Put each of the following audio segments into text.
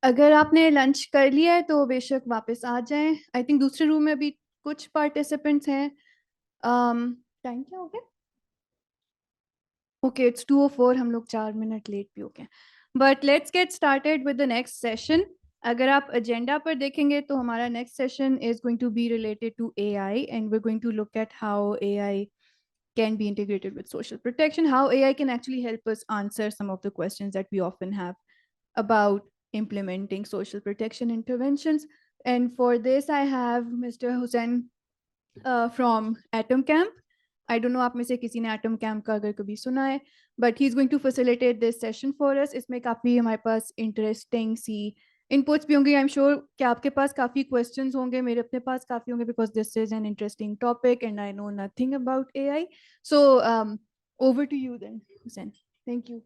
अगर आपने लंच कर लिया है तो बेशक वापस आ जाएं। आई थिंक दूसरे रूम में अभी कुछ पार्टिसिपेंट्स हैं। टाइम क्या हो गया? ओके, इट्स 2:04, हम लोग 4 मिनट लेट भी हो गए। But let's get started with the next session. अगर आप एजेंडा पर देखेंगे तो हमारा next session is going to be related to AI and we are going to look at how AI can be integrated with social protection, how AI can actually help us answer some of the questions that we often have about implementing social protection interventions. And for this, I have Mr. Hussain from Atom Camp. I don't know आप में से किसी ने Atom Camp का अगर कभी सुना है, but he's going to facilitate this session for us. इसमें काफ़ी हमारे पास interesting सी inputs भी होंगे. I'm sure कि आपके पास काफ़ी questions होंगे, मेरे अपने पास काफ़ी होंगे, because this is an interesting topic and I know nothing about AI. So over to you then, Hussain. Thank you.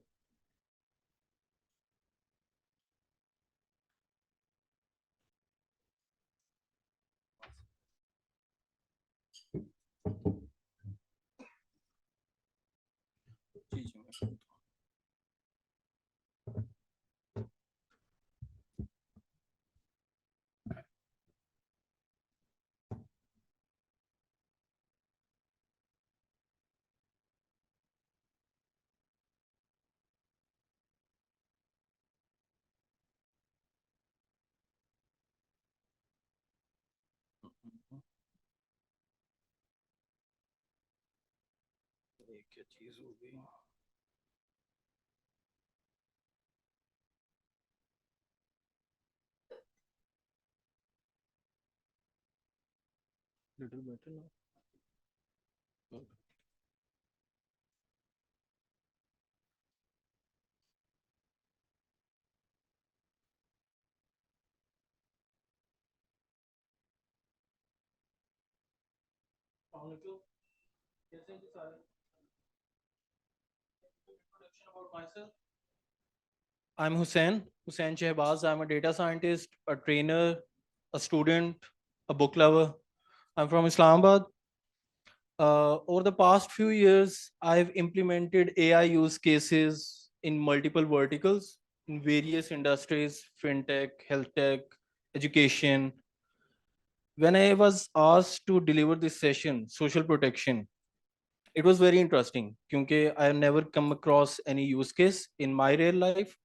क्या चीज हो गई? Little better now. Okay. कैसे हैं जी सारे? Introduction about myself. I'm Hussain Shehbaz. I'm a data scientist, a trainer, a student, a book lover. I'm from Islamabad. Over the past few years, I've implemented AI use cases in multiple verticals in various industries, fintech, health tech, education. When I was asked to deliver this session, social protection, it was very interesting because I have never come across any use case in my real life.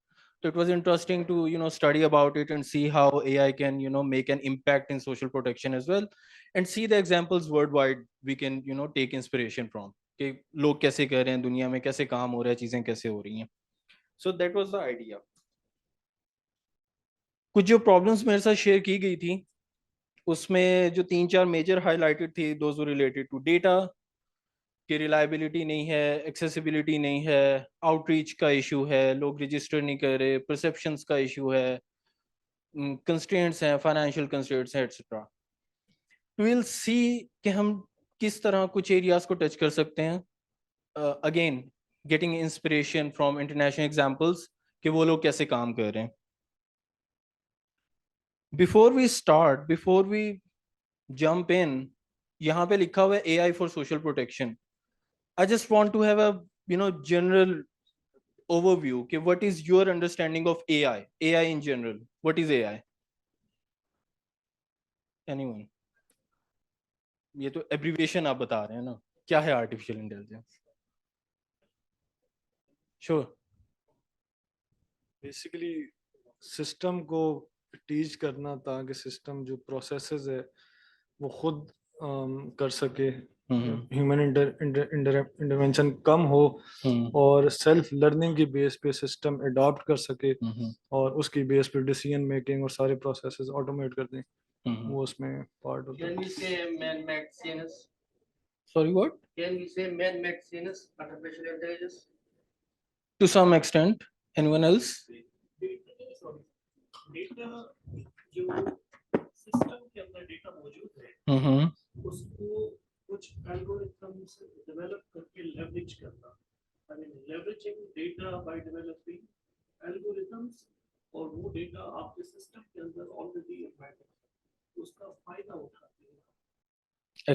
So it was interesting to study about it and see how AI can make an impact in social protection as well, and see the examples worldwide we can take inspiration from कि लोग कैसे कर रहे हैं दुनिया में, कैसे काम हो रहा है, चीजें कैसे हो रही हैं. So that was the idea. कुछ जो प्रॉब्लम्स मेरे साथ शेयर की गई थी उसमें जो 3-4 मेजर हाईलाइटेड थी, दोज रिलेटेड टू डेटा कि रिलायबिलिटी नहीं है, एक्सेसिबिलिटी नहीं है, आउटरीच का इशू है, लोग रजिस्टर नहीं कर रहे, परसेप्शंस का इशू है, कंस्ट्रेंट्स हैं, फाइनेंशियल कंस्ट्रेंट्स हैं, एटसेट्रा. विल सी कि हम किस तरह कुछ एरियाज को टच कर सकते हैं, again getting inspiration from international examples कि वो लोग कैसे काम कर रहे हैं. बिफोर वी जंप इन, यहाँ पे लिखा हुआ है AI for social protection. I just want to have a general overview. Okay, what is your understanding of AI? AI in general. What is AI? Anyone? ये तो abbreviation आप बता रहे हैं ना, क्या है artificial intelligence? Sure. Basically system को टीच करना ताकि सिस्टम जो प्रोसेसेस है वो खुद कर सके, ह्यूमन इंटरवेंशन कम हो और सेल्फ लर्निंग की बेस पे सिस्टम अडॉप्ट कर सके और उसकी बेस पे डिसीजन मेकिंग और सारे प्रोसेसेस ऑटोमेट कर दें. वो उसमें पार्ट होता है. Can we say man-made CNS? Sorry, what? Can we say man-made CNS, artificial intelligence? To some extent. Anyone else? Data जो सिस्टम के अंदर डेटा मौजूद है उसको कुछ एल्गोरिथम्स डेवलप करके लेवरेज करना. I mean leveraging data by developing algorithms, और वो डेटा आपके सिस्टम के अंदर ऑलरेडी एम्बेडेड है, उसका फायदा उठाते हैं.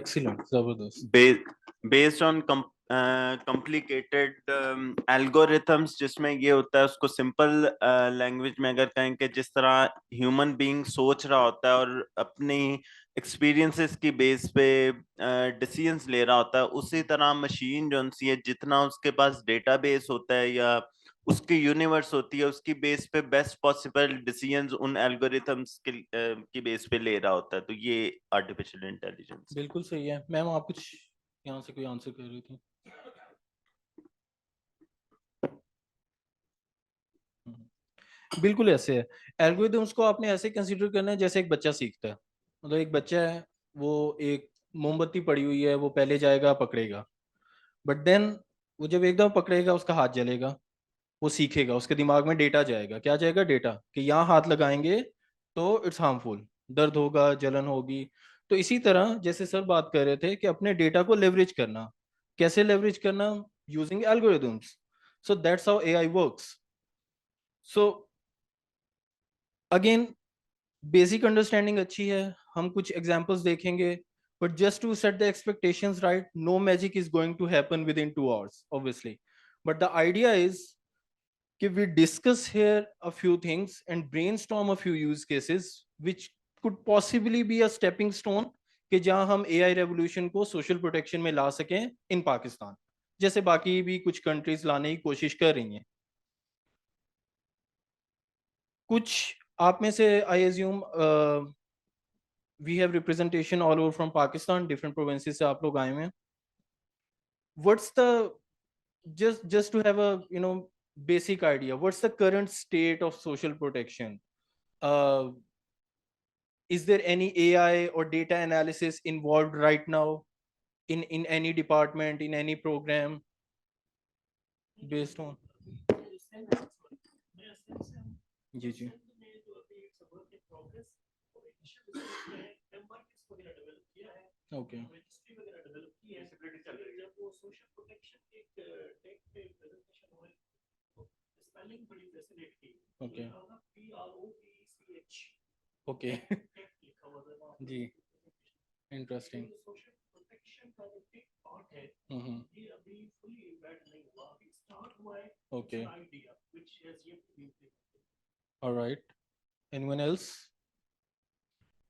Excellent. Zabardast. Based on complicated algorithms जिसमें ये होता है उसको सिंपल लैंग्वेज में अगर कहें कि जिस तरह ह्यूमन बीइंग सोच रहा होता है और अपनी एक्सपीरियंसेस की बेस पे डिसीजंस ले रहा होता है, उसी तरह मशीन जो सी है जितना उसके पास डेटाबेस होता है या उसकी यूनिवर्स होती है उसकी बेस पे बेस्ट पॉसिबल डिसीजंस उन एल्गोरिथम्स की बेस पे ले रहा होता है। तो ये आर्टिफिशियल इंटेलिजेंस। बिल्कुल सही है मैम। आप कुछ यहाँ से कोई आंसर कर रही थी? बिल्कुल ऐसे है। एल्गोरिथम्स को आपने ऐसे कंसीडर करना है जैसे एक बच्चा सीखता है। मतलब एक बच्चा है, वो एक मोमबत्ती पड़ी हुई है, वो पहले जाएगा पकड़ेगा, बट देन वो जब एकदम पकड़ेगा उसका हाथ जलेगा, वो सीखेगा, उसके दिमाग में डेटा जाएगा। क्या जाएगा? डेटा, कि यहाँ हाथ लगाएंगे तो इट्स हार्मफुल, दर्द होगा, जलन होगी। तो इसी तरह जैसे सर बात कर रहे थे कि अपने डेटा को लेवरेज करना, कैसे लेवरेज करना? Using algorithms. So that's how AI works. So again basic understanding अच्छी है, हम कुछ एग्जांपल्स देखेंगे, but just to set the expectations right, no magic is going to happen within 2 hours obviously, but the idea is कि we discuss here a few things and brainstorm a few use cases which could possibly be a stepping stone कि जहां हम AI revolution को social protection में ला सकें इन पाकिस्तान, जैसे बाकी भी कुछ कंट्रीज लाने की कोशिश कर रही हैं। कुछ आप में से I assume we have representation all over from Pakistan, different provinces से आप लोग आए हुए हैं। What's the just to have a basic idea, what's the current state of social protection? uh, is there any AI or data analysis involved right now in any department, in any program based on? जी जी okay okay okay जी interesting. Okay alright, anyone else?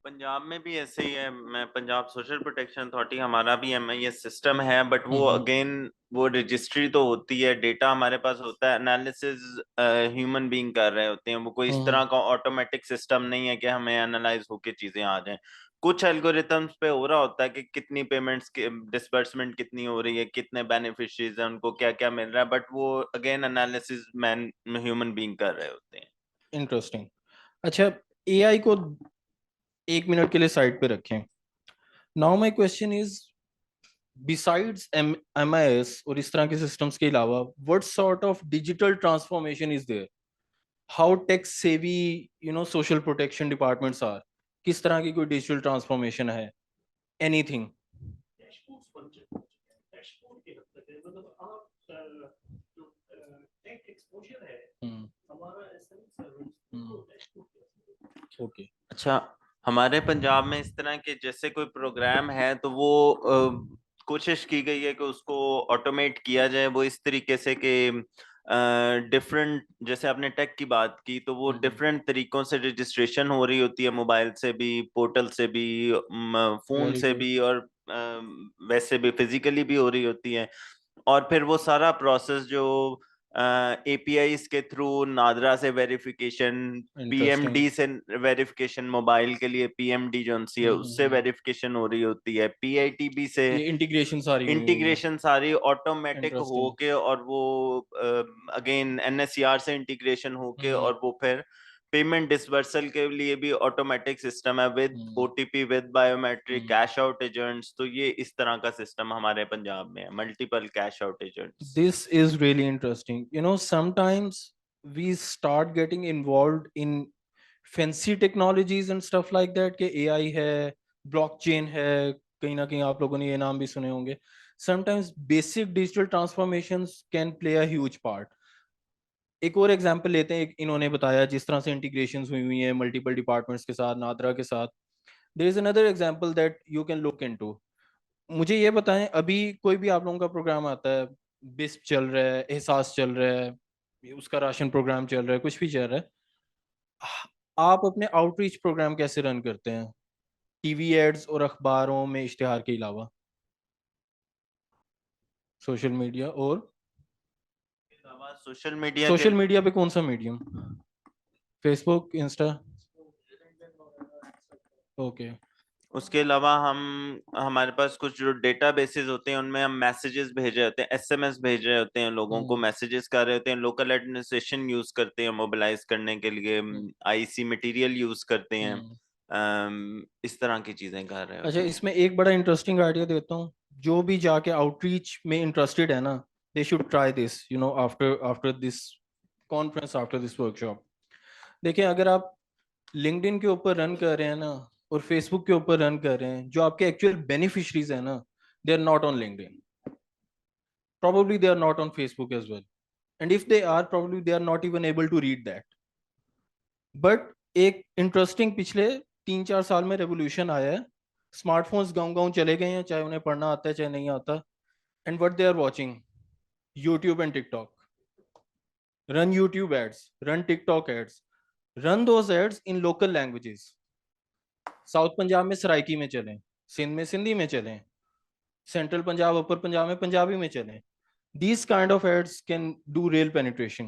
Punjab में भी ऐसे ही है। मैं Punjab social protection authority, हमारा भी MIS सिस्टम है, बट वो अगेन वो रजिस्ट्री तो होती है, डेटा हमारे पास होता है, एनालिसिस ह्यूमन बीइंग कर रहे होते हैं। वो कोई इस तरह का ऑटोमेटिक सिस्टम नहीं है कि हमें एनालाइज होके चीजें आ जाएं। कुछ एल्गोरिथम्स पे हो रहा होता है कि कितनी पेमेंट्स की डिसबर्समेंट कितनी हो रही है, कितने बेनिफिशियरीज हैं, उनको क्या क्या मिल रहा है, बट वो again analysis man human being कर रहे होते हैं। इंटरेस्टिंग। अच्छा, AI को 1 मिनट के लिए साइड पे रखें। Now my question is, besides MIS और इस तरह के सिस्टम्स के अलावा what sort of digital transformation is there? How tech savvy social protection departments are? किस तरह की कोई डिजिटल ट्रांसफॉर्मेशन है? एनीथिंग? ओके अच्छा, हमारे पंजाब में इस तरह के जैसे कोई प्रोग्राम है तो वो कोशिश की गई है कि उसको ऑटोमेट किया जाए। वो इस तरीके से कि डिफरेंट, जैसे आपने टेक की बात की, तो वो डिफरेंट तरीकों से रजिस्ट्रेशन हो रही होती है, मोबाइल से भी, पोर्टल से भी, फोन से भी, और वैसे भी फिजिकली भी हो रही होती है। और फिर वो सारा प्रोसेस जो APIs के थ्रू नादरा से वेरिफिकेशन, PMD से वेरिफिकेशन, मोबाइल के लिए PMD जो है उससे वेरिफिकेशन हो रही होती है, PITB से इंटीग्रेशन सारी ऑटोमेटिक होके, और वो अगेन NSCR से इंटीग्रेशन होके, और वो फिर पेमेंट डिसबर्सल के लिए भी ऑटोमेटिक सिस्टम है with OTP, with biometric, cash out agents. तो ये इस तरह का सिस्टम हमारे पंजाब में है, multiple cash out agents. This is really interesting. Sometimes we start getting involved in fancy technologies and stuff like that कि AI है, ब्लॉकचेन है, कहीं ना कहीं आप लोगों ने ये नाम भी सुने होंगे। Sometimes basic digital transformations can play a huge part. एक और एग्जांपल लेते हैं, इन्होंने बताया जिस तरह से इंटीग्रेशंस हुई हैं मल्टीपल डिपार्टमेंट्स के साथ, नादरा के साथ। There is another example that you can look into. मुझे ये बताएं, अभी कोई भी आप लोगों का प्रोग्राम आता है, बिस्प चल रहा है, एहसास चल रहा है, उसका राशन प्रोग्राम चल रहा है, कुछ भी चल रहा है, आप अपने आउटरीच प्रोग्राम कैसे रन करते हैं टीवी एड्स और अखबारों में इश्तिहार के अलावा? सोशल मीडिया और सोशल मीडिया पे कौन सा मीडियम? Facebook, Insta? ओके। उसके अलावा हम हमारे पास कुछ जो डेटा बेसिस होते हैं उनमें हम मैसेजेस भेज रहे होते हैं, एसएमएस भेज रहे होते हैं, लोगों को मैसेजेस कर रहे होते हैं, लोकल एडमिनिस्ट्रेशन यूज करते हैं मोबिलाइज करने के लिए, आईसी मटेरियल यूज करते हैं, इस तरह की चीजें कर रहे होते अच्छा, हैं। इसमें एक बड़ा इंटरेस्टिंग आइडिया देता हूँ, जो भी जाके आउटरीच में इंटरेस्टेड है ना, they should try this, you know, after after this conference, after this workshop. देखिए, अगर आप लिंक्डइन के ऊपर रन कर रहे हैं ना, और फेसबुक के ऊपर रन कर रहे हैं, जो आपके एक्चुअल बेनिफिशरीज है ना, they are not on LinkedIn, probably they are not on Facebook as well, and if they are, probably they are not even able to read that. But एक इंटरेस्टिंग पिछले 3-4 साल में रेवोल्यूशन आया है, smartphones गांव गांव चले गए हैं, चाहे उन्हें पढ़ना आता है चाहे नहीं आता, and what they are watching, YouTube and TikTok. Run YouTube ads, run TikTok ads, run those ads in local languages. South Punjab में सराइकी में चलें, सिंध में सिंधी में चलें, सेंट्रल पंजाब, अपर पंजाब में पंजाबी में चलें। These kind of ads can do real penetration.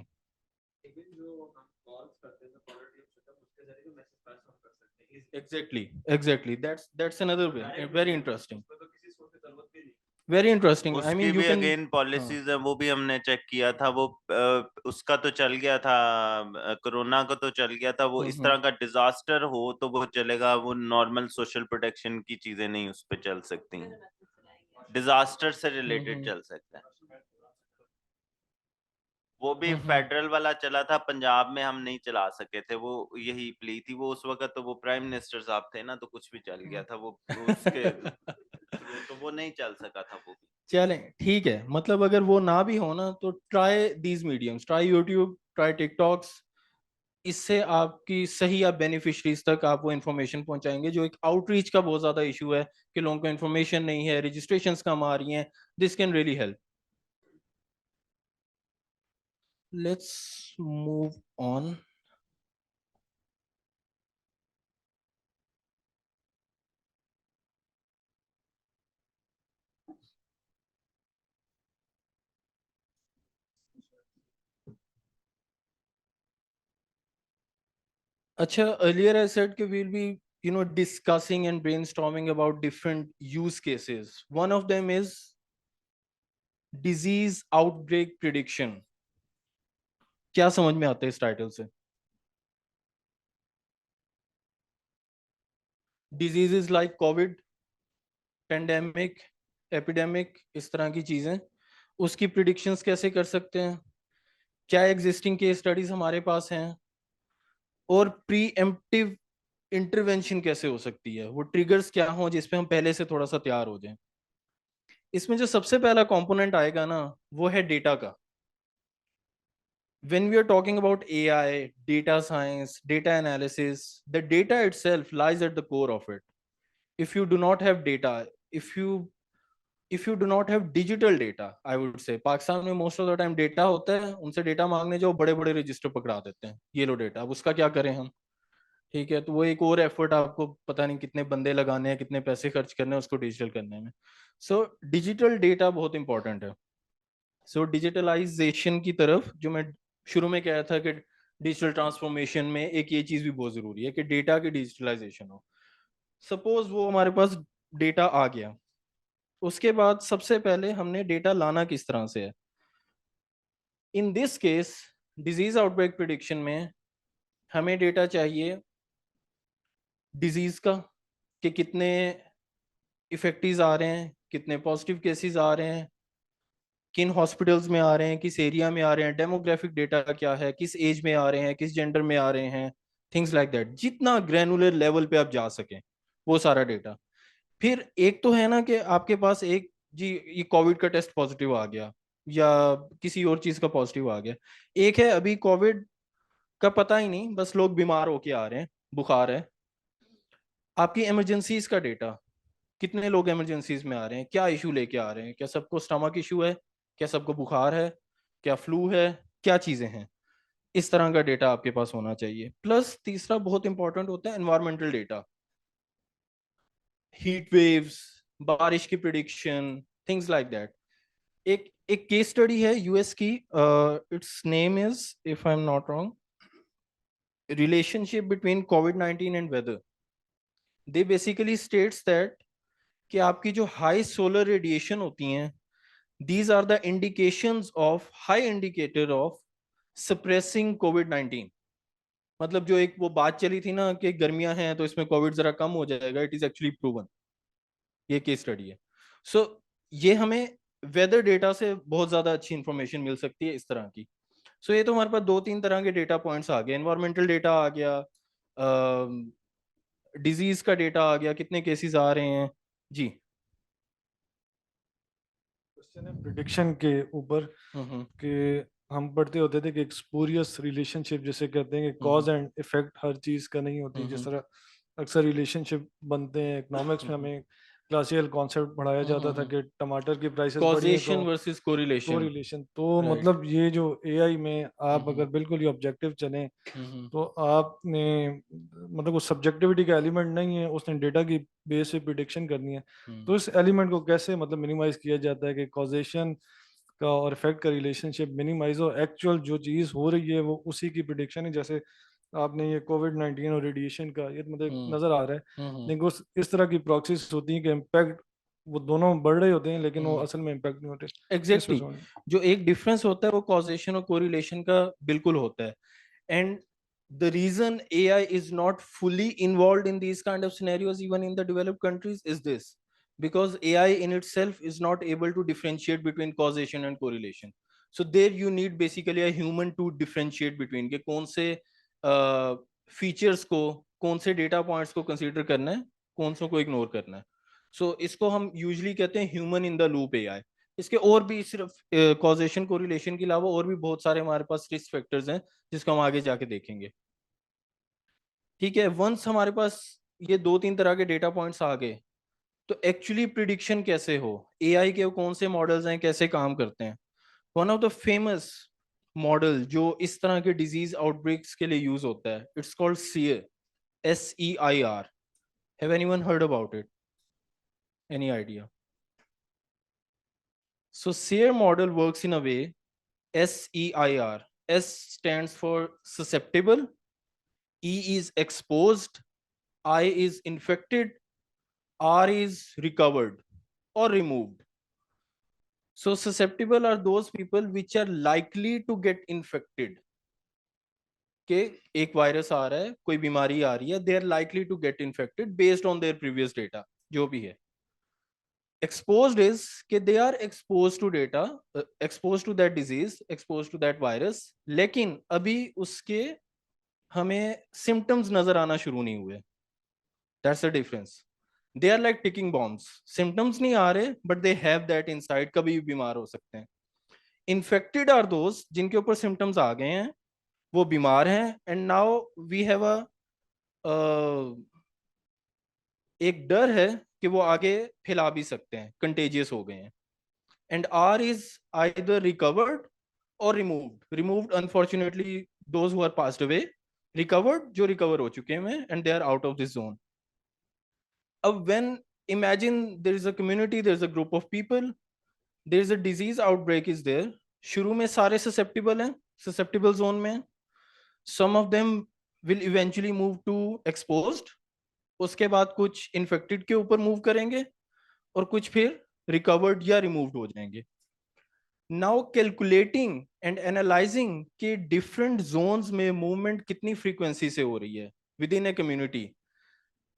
Exactly. That's another way. Very interesting. Very interesting. I उसकी mean, you भी can. अगेन पॉलिसीज है, वो भी हमने चेक किया था, वो उसका तो चल गया था, कोरोना का तो चल गया था, वो इस तरह का डिजास्टर हो तो वो चलेगा, वो नॉर्मल सोशल प्रोटेक्शन की चीजें नहीं उस पर चल सकती हैं, डिजास्टर से रिलेटेड चल सकता है। वो भी फेडरल वाला चला था, पंजाब में हम नहीं चला सके थे, वो यही प्ली थी, वो उस वक्त तो वो प्राइम मिनिस्टर साहब थे ना, तो कुछ भी चल गया था, वो उसके तो वो नहीं चल सका था वो भी। चलें, ठीक है, मतलब अगर वो ना भी हो ना, तो try these mediums, try YouTube, try TikToks. इससे आपकी सही आप बेनिफिशरीज तक आप वो इन्फॉर्मेशन पहुंचाएंगे। जो एक आउटरीच का बहुत ज्यादा इशू है कि लोगों को इन्फॉर्मेशन नहीं है, रजिस्ट्रेशंस कम आ रही हैं, this can really help. Let's move on. Acha, earlier I said that we'll be, discussing and brainstorming about different use cases. One of them is disease outbreak prediction. क्या समझ में आता है इस टाइटल से? Diseases like COVID, pandemic, epidemic, इस तरह की चीजें, उसकी predictions कैसे कर सकते हैं? क्या existing case studies हमारे पास हैं? और preemptive इंटरवेंशन कैसे हो सकती है? वो ट्रिगर्स क्या हो जिसपे हम पहले से थोड़ा सा तैयार हो जाएं। इसमें जो सबसे पहला कंपोनेंट आएगा ना, वो है डेटा का। When we are talking about AI, data science, data analysis, the data itself lies at the core of it. If you do not have data, if you do not have digital data, I would say, Pakistan में most of the time data होता है, उनसे data मांगने जाओ, बड़े बड़े register पकड़ा देते हैं, ये लो डेटा, अब उसका क्या करें हम? ठीक है, तो वो एक और एफर्ट, आपको पता नहीं कितने बंदे लगाने हैं, कितने पैसे खर्च करने हैं उसको डिजिटल करने में। सो डिजिटल डेटा बहुत इंपॉर्टेंट है। सो डिजिटलाइजेशन की तरफ, जो मैं शुरू में कह रहा था कि डिजिटल ट्रांसफॉर्मेशन में एक ये चीज भी बहुत जरूरी है कि डेटा की डिजिटलाइजेशन हो। सपोज वो हमारे पास डेटा आ गया, उसके बाद सबसे पहले हमने डेटा लाना किस तरह से है? In this case, disease outbreak prediction में हमें डेटा चाहिए डिजीज का, कि कितने इफेक्टिव आ रहे हैं, कितने पॉजिटिव केसेस आ रहे हैं, किन हॉस्पिटल्स में आ रहे हैं, किस एरिया में आ रहे हैं, डेमोग्राफिक डेटा क्या है, किस एज में आ रहे हैं, किस जेंडर में आ रहे हैं, थिंग्स लाइक दैट। जितना ग्रैनुलर लेवल पे आप जा सकें वो सारा डेटा। फिर एक तो है ना कि आपके पास एक, जी ये कोविड का टेस्ट पॉजिटिव आ गया या किसी और चीज का पॉजिटिव आ गया। एक है अभी कोविड का पता ही नहीं, बस लोग बीमार होके आ रहे हैं, बुखार है। आपकी इमरजेंसीज का डेटा, कितने लोग इमरजेंसीज में आ रहे हैं, क्या इशू लेके आ रहे हैं, क्या सबको स्टमक इशू है, क्या सबको बुखार है, क्या फ्लू है, क्या चीजें हैं। इस तरह का डेटा आपके पास होना चाहिए। प्लस तीसरा बहुत इंपॉर्टेंट होता है एनवायरमेंटल डेटा, हीट वेव्स, बारिश की प्रिडिक्शन, थिंग्स लाइक दैट। एक एक केस स्टडी है यूएस की, its name is, if I am not wrong, relationship between कोविड-19 and weather. They basically states that कि आपकी जो हाई सोलर रेडिएशन होती हैं, these are the indications of high indicator of suppressing COVID-19। मतलब जो एक वो बात चली थी ना कि गर्मियां हैं तो इसमें कोविड जरा कम हो जाएगा, इट इज एक्चुअली प्रूवन। ये केस स्टडी है। सो ये हमें वेदर डेटा से बहुत ज्यादा अच्छी इंफॉर्मेशन मिल सकती है इस तरह की। सो ये तो हमारे पास 2-3 तरह के डेटा पॉइंट्स आ गए, एनवायरमेंटल डेटा आ गया, डिजीज का डेटा आ गया, कितने केसेस आ रहे हैं। जी क्वेश्चन है प्रिडिक्शन के ऊपर कि हम पढ़ते होते थे कि एक स्पूरियस रिलेशनशिप जिसे कहते हैं कि कॉज एंड इफेक्ट हर चीज का नहीं होती। जिस तरह अक्सर रिलेशनशिप बनते हैं इकोनॉमिक्स में, हमें क्लासिकल कॉन्सेप्ट पढ़ाया जाता था कि टमाटर की प्राइसेस बढ़ी हैं कॉजेशन तो वर्सेस कोरिलेशन। कोरिलेशन। तो Right. मतलब ये जो एआई में आप अगर बिल्कुल ही ऑब्जेक्टिव चलें तो आपने मतलब वो सब्जेक्टिविटी का एलिमेंट नहीं है, उसने डेटा की बेस पे प्रिडिक्शन करनी है। तो इस एलिमेंट को कैसे मतलब मिनिमाइज किया जाता है कि कॉजेशन का और इफेक्ट का रिलेशनशिप मिनिमाइज हो, एक्चुअल जो चीज़ हो रही है वो उसी की प्रिडिक्शन है। जैसे आपने ये कोविड-19 और रेडिएशन का ये मतलब नजर आ रहा है, लेकिन उस इस तरह की प्रॉक्सीज होती हैं कि इम्पैक्ट वो दोनों बढ़ रहे होते हैं लेकिन वो असल में इम्पैक्ट नहीं होते। एग्जैक्टली जो एक डिफरेंस होता है वो कॉजेशन और कोरिलेशन का बिल्कुल होता है। And the reason AI is not fully involved in these kind of scenarios even in the developed countries is this, because AI in itself is not able to differentiate between causation and correlation. So there you need basically a human to differentiate between के कौन से features को, कौन से data points को consider करना है, कौन से को इग्नोर करना है। सो इसको हम यूजुअली कहते हैं human in the loop AI। इसके और भी सिर्फ कॉजेशन कोरिलेशन के अलावा और भी बहुत सारे हमारे पास रिस्क फैक्टर्स हैं जिसको हम आगे जाके देखेंगे। ठीक है, वंस हमारे पास ये 2-3 तरह के डेटा पॉइंट्स आ गए तो एक्चुअली प्रिडिक्शन कैसे हो, एआई के कौन से मॉडल्स हैं, कैसे काम करते हैं। One of the famous model जो इस तरह के डिजीज आउटब्रेक्स के लिए यूज होता है, it's called SEIR, SEIR। Have anyone heard about it? Any idea? So SEER model works in a way, SEIR. S stands for susceptible, E is exposed, I is infected, R is recovered or removed. So susceptible are those people which are likely to get infected. कि एक virus आ रहा है, कोई बीमारी आ रही है, they are likely to get infected based on their previous data, जो भी है। Exposed is कि they are exposed to data, exposed to that disease, exposed to that virus, लेकिन अभी उसके हमें symptoms नजर आना शुरू नहीं हुए। That's the difference. They are like ticking bombs. Symptoms नहीं आ रहे, but they have that inside, कभी भी बीमार हो सकते हैं। Infected are those जिनके ऊपर symptoms आ गए हैं, वो बीमार हैं, and now we have एक डर है कि वो आगे फैला भी सकते हैं, कंटेजियस हो गए हैं। And R is either recovered or removed. Removed, unfortunately, those who are passed away. Recovered, जो recover हो चुके हैं and they are out of this zone. अब when imagine there is a community, there is a group of people, there is a disease outbreak is there. शुरू में सारे susceptible हैं, susceptible zone में. Some of them will eventually move to exposed. उसके बाद कुछ infected के ऊपर move करेंगे और कुछ फिर recovered या removed हो जाएंगे। नाउ कैलकुलेटिंग एंड एनालाइजिंग कि डिफरेंट जोन्स में मूवमेंट कितनी फ्रीक्वेंसी से हो रही है with in a community,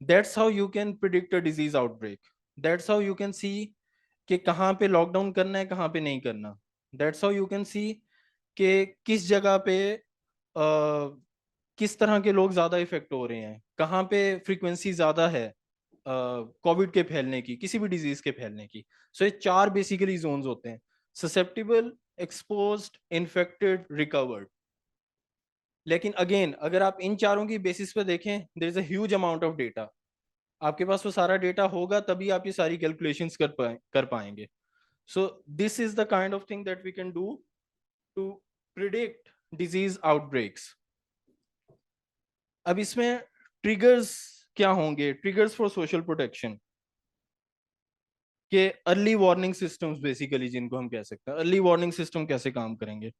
that's how you can predict a disease outbreak. That's how you can see कि कहाँ पे लॉकडाउन करना है, कहाँ पे नहीं करना। That's how you can see कि किस जगह पे किस तरह के लोग ज्यादा इफेक्ट हो रहे हैं, कहाँ पे फ्रीक्वेंसी ज्यादा है कोविड के फैलने की, किसी भी डिजीज के फैलने की। सो ये 4 बेसिकली जोन्स होते हैं, susceptible, exposed, infected, recovered। लेकिन अगेन अगर आप इन चारों की बेसिस पे देखें, there is a huge amount of data. आपके पास वो सारा डेटा होगा तभी आप ये सारी कैलकुलेशंस कर पाएंगे. So this is the kind of thing that we can do to predict disease outbreaks. अब इसमें ट्रिगर्स क्या होंगे? ट्रिगर्स फॉर सोशल प्रोटेक्शन के अर्ली वार्निंग सिस्टम्स बेसिकली जिनको हम कह सकते हैं. अर्ली वार्निंग सिस्टम कैसे काम करेंगे?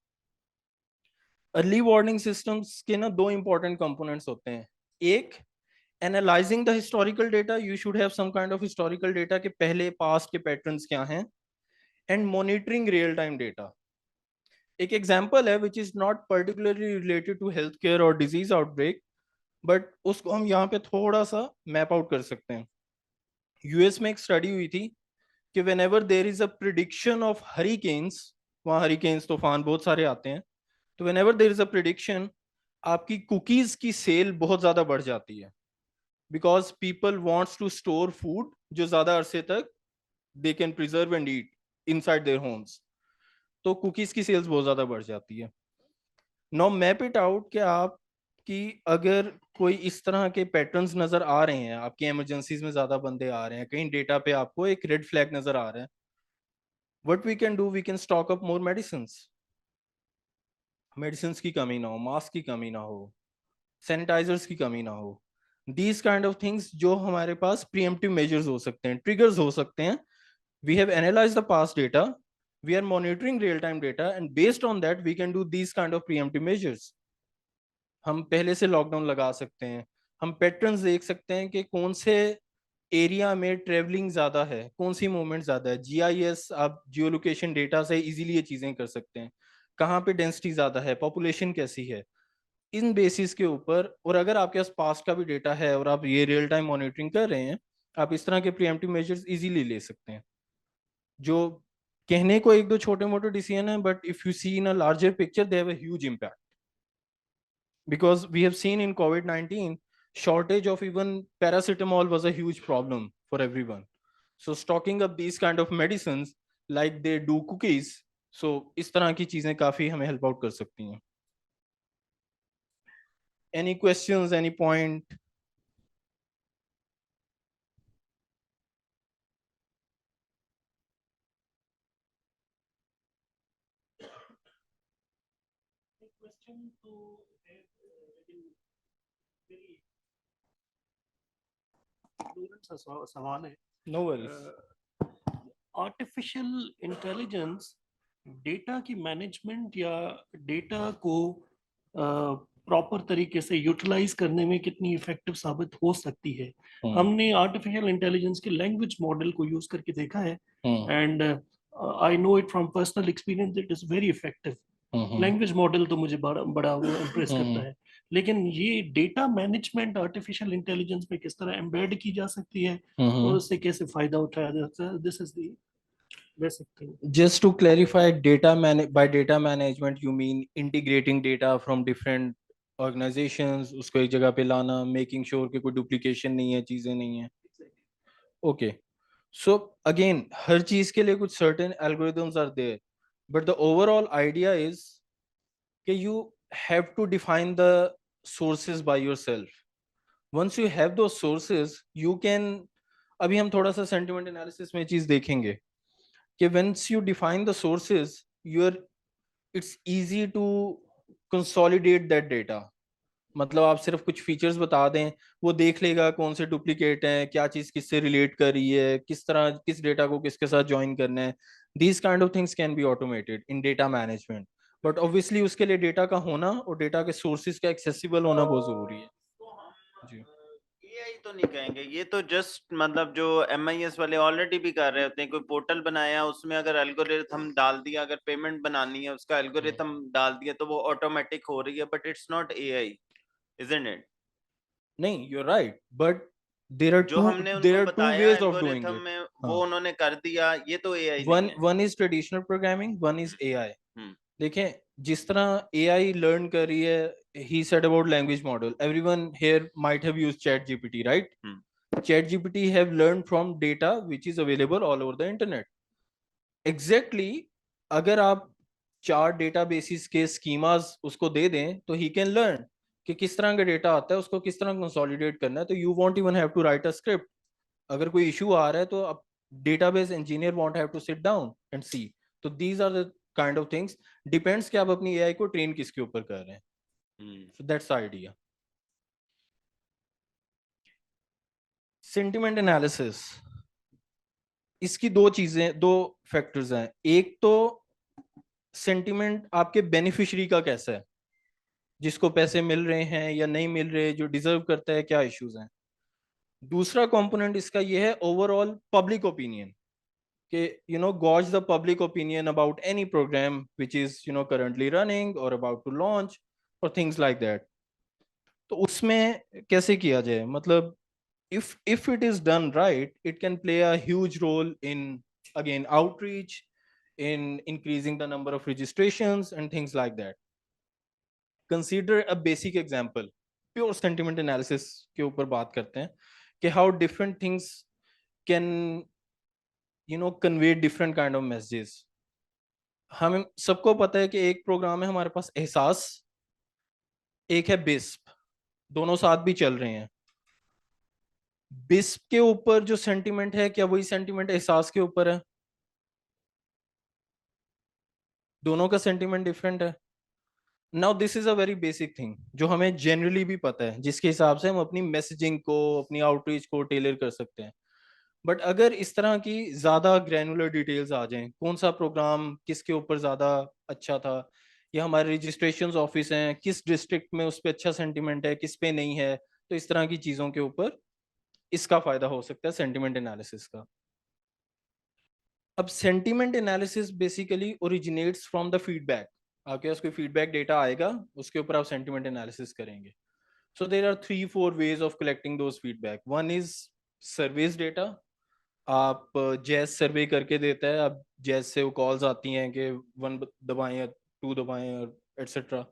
अर्ली वार्निंग सिस्टम्स के ना दो इंपॉर्टेंट कंपोनेंट्स होते हैं. एक, analysing the historical data. You should have some kind of historical data के पहले पास्ट के पैटर्न्स क्या हैं. And monitoring real time data. एक एग्जाम्पल है which is not particularly related to health care और डिजीज आउटब्रेक, बट उसको हम यहाँ पे थोड़ा सा मैप आउट कर सकते हैं. यूएस में एक स्टडी हुई थी कि whenever there is a prediction of hurricanes, वहाँ hurricanes तूफान बहुत सारे आते हैं, तो whenever there is a prediction, आपकी कुकीज की सेल बहुत ज्यादा बढ़ जाती है, because people wants to store food जो ज्यादा अरसे तक they can preserve and eat inside their homes. तो कुकीज की सेल्स बहुत ज्यादा बढ़ जाती है. Now map it out कि आप कि अगर कोई इस तरह के पैटर्न्स नजर आ रहे हैं, आपकी इमरजेंसीज में ज्यादा बंदे आ रहे हैं, कहीं डेटा पे आपको एक रेड फ्लैग नजर आ रहा है, what we can do, we can stock up more medicines. Medicines की कमी ना हो, मास्क की कमी ना हो, सैनिटाइजर्स की कमी ना हो. दीज काइंड ऑफ थिंग्स जो हमारे पास प्रीएम्प्टिव मेजर्स हो सकते हैं, ट्रिगर्स हो सकते हैं. We have analysed the past data, we are monitoring real time data, and based on that we can do these kind of preemptive measures. हम पहले से लॉकडाउन लगा सकते हैं. हम पैटर्न्स देख सकते हैं कि कौन से एरिया में ट्रेवलिंग ज्यादा है, कौन सी मूवमेंट ज्यादा है. जीआईएस, आप जियो लोकेशन डेटा से इजीली ये चीजें कर सकते हैं. कहाँ पे डेंसिटी ज्यादा है, पॉपुलेशन कैसी है, इन बेसिस के ऊपर. और अगर आपके पास पास्ट का भी डेटा है और आप ये रियल टाइम मॉनिटरिंग कर रहे हैं, आप इस तरह के प्रीएम्प्टिव मेजर्स इजीली ले सकते हैं. जो कहने को एक दो छोटे मोटे डिसीजन है, but if you see in a larger picture they have a huge impact. Because we have seen in COVID-19, shortage of even paracetamol was a huge problem for everyone. So stocking up these kind of medicines like they do cookies, so इस तरह की चीजें काफी हमें help out कर सकती हैं. Any questions, any point? question to very students सवाल है. No worries. Artificial intelligence data की मैनेजमेंट या डेटा को प्रॉपर तरीके से यूटिलाइज करने में कितनी इफेक्टिव साबित हो सकती है. हमने आर्टिफिशियल इंटेलिजेंस के लैंग्वेज मॉडल को यूज करके देखा है, and I know it from personal experience, it is very effective. Language model तो मुझे बड़ा इम्प्रेस करता है, लेकिन ये डेटा मैनेजमेंट आर्टिफिशियल इंटेलिजेंस में किस तरह एम्बेड की जा सकती है और उससे कैसे फायदा उठाया जा सकता है, this is the basic thing. Just to clarify, by data management you mean integrating data from different organizations, उसको एक जगह पे लाना, making sure कि कोई duplication नहीं है, चीजें नहीं है. Okay. So again, हर चीज के लिए कुछ certain algorithms are there, but the overall idea is कि you have to define the sources by yourself. Once you have those sources, you can, अभी हम थोड़ा सा sentiment analysis में चीज देखेंगे कि once you define the sources, it's easy to consolidate that data. मतलब आप सिर्फ कुछ फीचर्स बता दें, वो देख लेगा कौन से डुप्लीकेट हैं, क्या चीज किससे रिलेट कर रही है, किस तरह किस डेटा को किसके साथ ज्वाइन करना है. These kind of things can be automated in data management, but obviously उसके लिए डेटा का होना और डेटा के सोर्सेज का एक्सेसिबल होना बहुत जरूरी है. जी. एआई तो नहीं कहेंगे, ये तो जस्ट मतलब जो एमआईएस वाले ऑलरेडी भी कर रहे होते हैं. कोई पोर्टल बनाया, उसमें अगर एल्गोरिथम डाल दिया, अगर पेमेंट बनानी है उसका एल्गोरिथम डाल दिया तो वो ऑटोमेटिक हो रही है, but it's not AI, isn't it? नहीं, you're right, but there are जो हमने there उनको are two बताया ways of doing algorithm it. में वो उन्होंने कर दिया, ये तो एआई नहीं है. One is traditional programming, one is AI. देखें जिस तरह AI learn कर रही है, he said about language model. Everyone here might have used ChatGPT, right? ChatGPT have learned from data which is available all over the internet. Exactly, अगर आप 4 databases के schemas उसको दे दें तो he can learn कि किस तरह का डेटा आता है, उसको किस तरह कंसोलिडेट करना है, तो you want even have to write a script. अगर कोई इशू आ रहा है तो अब database engineer want have to sit down and see. तो these are the kind of things. Depends कि आप अपनी एआई को ट्रेन किसके ऊपर कर रहे हैं. So that's the idea. Sentiment analysis. इसकी दो चीजें, दो फैक्टर्स हैं. एक तो सेंटिमेंट आपके बेनिफिशियरी का कैसा है, जिसको पैसे मिल रहे हैं या नहीं मिल रहे, जो डिजर्व करता है, क्या इश्यूज हैं. दूसरा कंपोनेंट इसका ये है ओवरऑल पब्लिक ओपिनियन, कि gauge the public opinion about any programme which is currently running और अबाउट टू लॉन्च और थिंग्स लाइक दैट. तो उसमें कैसे किया जाए, मतलब if it is done right, it can play a huge role in, again, outreach, in increasing the number of registrations and things like that. Consider a basic example. Pure sentiment analysis के ऊपर बात करते हैं कि how different things can convey different kind of messages. हम सबको पता है कि एक प्रोग्राम है हमारे पास एहसास, एक है बिस्प, दोनों साथ भी चल रहे हैं. बिस्प के ऊपर जो सेंटिमेंट है, क्या वही सेंटिमेंट एहसास के ऊपर है? दोनों का सेंटिमेंट डिफरेंट है. Now this is a very basic thing जो हमें जनरली भी पता है, जिसके हिसाब से हम अपनी मैसेजिंग को, अपनी आउटरीच को टेलर कर सकते हैं. बट अगर इस तरह की ज्यादा ग्रैनुलर डिटेल्स आ जाएं, कौन सा प्रोग्राम किसके ऊपर ज्यादा अच्छा था, या हमारे रजिस्ट्रेशन ऑफिस हैं, किस डिस्ट्रिक्ट में उस पर अच्छा सेंटिमेंट है, किस पे नहीं है, तो इस तरह की चीजों के ऊपर इसका फायदा हो सकता है सेंटिमेंट एनालिसिस का. अब sentiment analysis basically originates from the feedback. आपके पास कोई फीडबैक डेटा आएगा, उसके ऊपर आप सेंटिमेंट एनालिसिस करेंगे. So there are 3-4 ways of collecting those feedback. One is service data. आप जैस सर्वे करके देता है, अब जैस से वो कॉल्स आती हैं कि 1 दबाएं या 2 दबाएं और एटसेट्रा.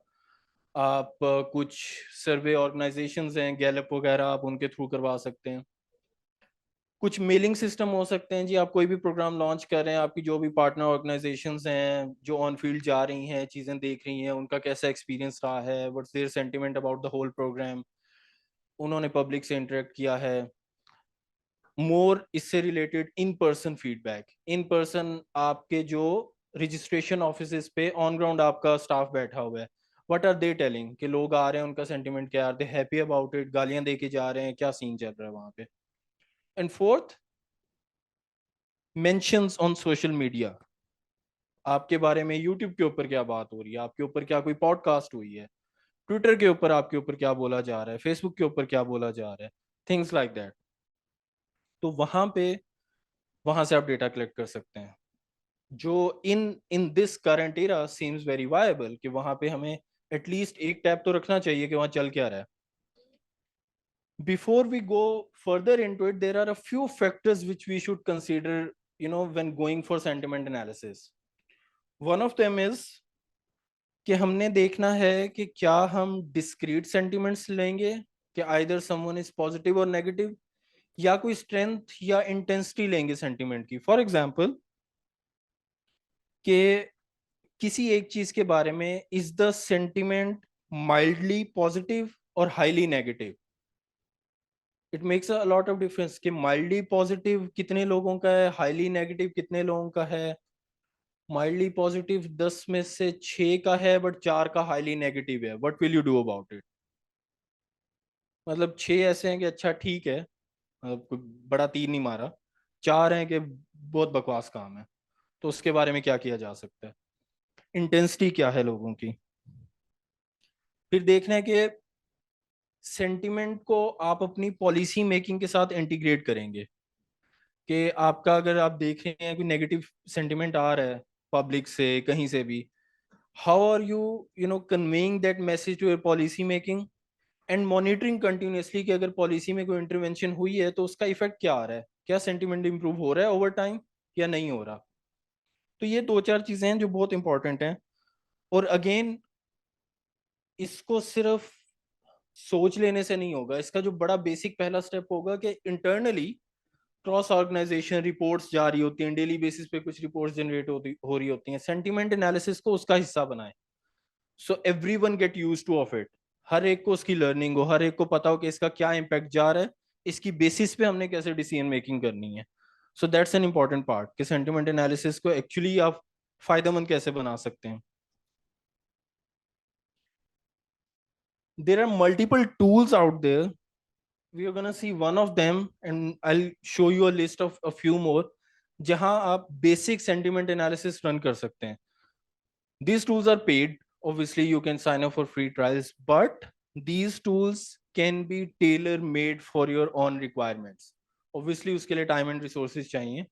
आप कुछ सर्वे ऑर्गेनाइजेशंस हैं, गैलप वगैरह, आप उनके थ्रू करवा सकते हैं. कुछ मेलिंग सिस्टम हो सकते हैं जी, आप कोई भी प्रोग्राम लॉन्च कर रहे हैं, आपकी जो भी पार्टनर ऑर्गेनाइजेशंस हैं जो ऑन फील्ड जा रही हैं, चीज़ें देख रही हैं, उनका कैसा एक्सपीरियंस रहा है, what's their sentiment about the whole programme, उन्होंने पब्लिक से इंटरेक्ट किया है. मोर इससे related in person feedback. In person आपके जो रजिस्ट्रेशन ऑफिस पे ऑन ग्राउंड आपका स्टाफ बैठा हुआ है, व्हाट आर दे टेलिंग, कि लोग आ रहे हैं, उनका सेंटिमेंट क्या, are they happy about it, गालियां दे के जा रहे हैं, क्या सीन चल रहा है वहां पे. And fourth, mentions on social media. आपके बारे में यूट्यूब के ऊपर क्या बात हो रही है, आपके ऊपर क्या कोई पॉडकास्ट हुई है, ट्विटर के ऊपर आपके ऊपर क्या बोला जा रहा है, फेसबुक के ऊपर क्या बोला जा रहा है, थिंग्स लाइक दैट. तो वहां से आप डेटा कलेक्ट कर सकते हैं, जो in this current era seems very viable, कि वहां पे हमें एटलीस्ट एक टैब तो रखना चाहिए कि वहां चल क्या रहा है. Before we go further into it, there are a few factors which we should consider, when going for sentiment analysis. One of them is कि हमने देखना है कि क्या हम डिस्क्रीट सेंटिमेंट्स लेंगे, कि आइदर समवन इज पॉजिटिव और नेगेटिव, या कोई स्ट्रेंथ या इंटेंसिटी लेंगे सेंटिमेंट की. फॉर एग्जांपल, कि किसी एक चीज के बारे में is the sentiment mildly positive और highly negative. It makes a lot of difference कि माइल्डली पॉजिटिव कितने लोगों का है, हाईली नेगेटिव कितने लोगों का है. माइल्डली पॉजिटिव 10 में से 6 का है, बट 4 का हाईली नेगेटिव है. What will you do about it? मतलब 6 ऐसे हैं कि अच्छा ठीक है, मतलब कोई बड़ा तीर नहीं मारा, 4 हैं कि बहुत बकवास काम है. तो उसके बारे में क्या किया जा सकता है? इंटेंसिटी क्या है लोगों की. फिर देखना है कि सेंटिमेंट को आप अपनी पॉलिसी मेकिंग के साथ इंटीग्रेट करेंगे, कि आपका, अगर आप देख रहे हैं कोई नेगेटिव सेंटिमेंट आ रहा है पब्लिक से कहीं से भी, how are you conveying that message to your policy making, and monitoring continuously कि अगर पॉलिसी में कोई इंटरवेंशन हुई है तो उसका इफेक्ट क्या आ रहा है, क्या सेंटिमेंट इंप्रूव हो रहा है ओवर टाइम या नहीं हो रहा. तो ये 2-4 चीजें हैं जो बहुत इंपॉर्टेंट हैं. और अगेन, इसको सिर्फ सोच लेने से नहीं होगा, इसका जो बड़ा बेसिक पहला स्टेप होगा कि इंटरनली क्रॉस ऑर्गेनाइजेशन रिपोर्ट्स जा रही होती हैं, डेली बेसिस पे कुछ रिपोर्ट्स जनरेट हो रही होती हैं, सेंटिमेंट एनालिसिस को उसका हिस्सा बनाएं, so everyone get used to of it. हर एक को उसकी लर्निंग हो, हर एक को पता हो कि इसका क्या इम्पैक्ट जा रहा है, इसकी बेसिस पे हमने कैसे डिसीजन मेकिंग करनी है. So that's an important part कि सेंटिमेंट एनालिसिस को एक्चुअली आप फायदेमंद कैसे बना सकते हैं. There are multiple tools out there. We are gonna see one of them, and I'll show you a list of a few more, जहां आप basic sentiment analysis run कर सकते हैं. These tools are paid. Obviously, you can sign up for free trials, but these tools can be tailor-made for your own requirements. Obviously, उसके लिए time and resources चाहिए,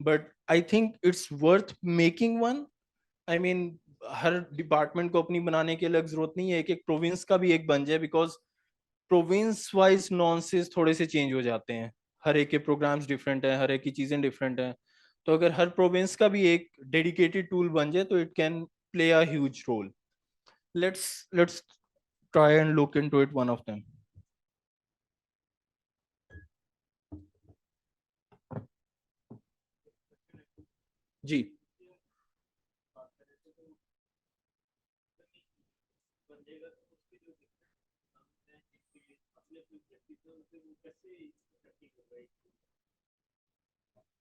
but I think it's worth making one. I mean, her department को अपनी बनाने की अलग जरूरत नहीं है, एक एक प्रोविंस का भी एक बन जाए, बिकॉज प्रोविंस वाइज नॉन्सेस थोड़े से चेंज हो जाते हैं. हर एक के प्रोग्राम्स डिफरेंट है, हर एक की चीजें डिफरेंट हैं. तो अगर हर प्रोविंस का भी एक डेडिकेटेड टूल बन जाए तो it can play a huge role. Let's try and look into it, one of them. जी,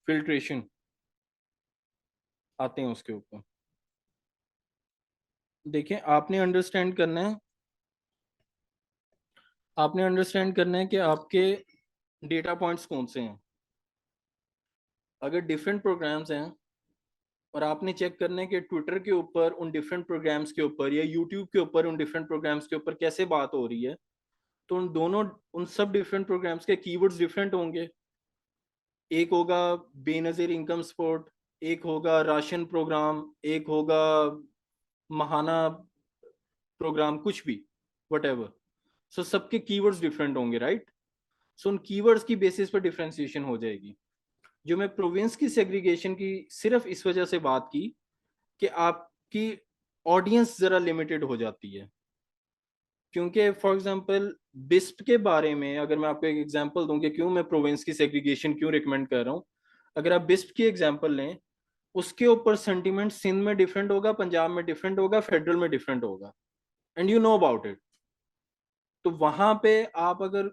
फिल्ट्रेशन आते हैं उसके ऊपर. देखिए, आपने अंडरस्टैंड करना है कि आपके डेटा पॉइंट्स कौन से हैं. अगर डिफरेंट प्रोग्राम्स हैं और आपने चेक करना है कि ट्विटर के ऊपर उन डिफरेंट प्रोग्राम्स के ऊपर या यूट्यूब के ऊपर उन डिफरेंट प्रोग्राम्स के ऊपर कैसे बात हो रही है, तो उन सब डिफरेंट प्रोग्राम्स के कीवर्ड्स डिफरेंट होंगे. एक होगा बेनजीर इनकम सपोर्ट, एक होगा राशन प्रोग्राम, एक होगा महाना प्रोग्राम, कुछ भी, व्हाटएवर. सो सबके कीवर्ड्स डिफरेंट होंगे, राइट. सो उन कीवर्ड्स की बेसिस पर डिफरेंशिएशन हो जाएगी. जो मैं प्रोविंस की सेग्रीगेशन की सिर्फ इस वजह से बात की कि आपकी ऑडियंस जरा लिमिटेड हो जाती है. क्योंकि फॉर एग्जांपल बिस्प के बारे में अगर मैं आपको एक एग्जांपल दूं कि क्यों मैं प्रोविंस की सेग्रीगेशन क्यों रिकमेंड कर रहा हूं. अगर आप बिस्प की एग्जांपल लें, उसके ऊपर सेंटिमेंट सिंध में डिफरेंट होगा, पंजाब में डिफरेंट होगा, फेडरल में डिफरेंट होगा, and you know about it. तो वहां पे आप अगर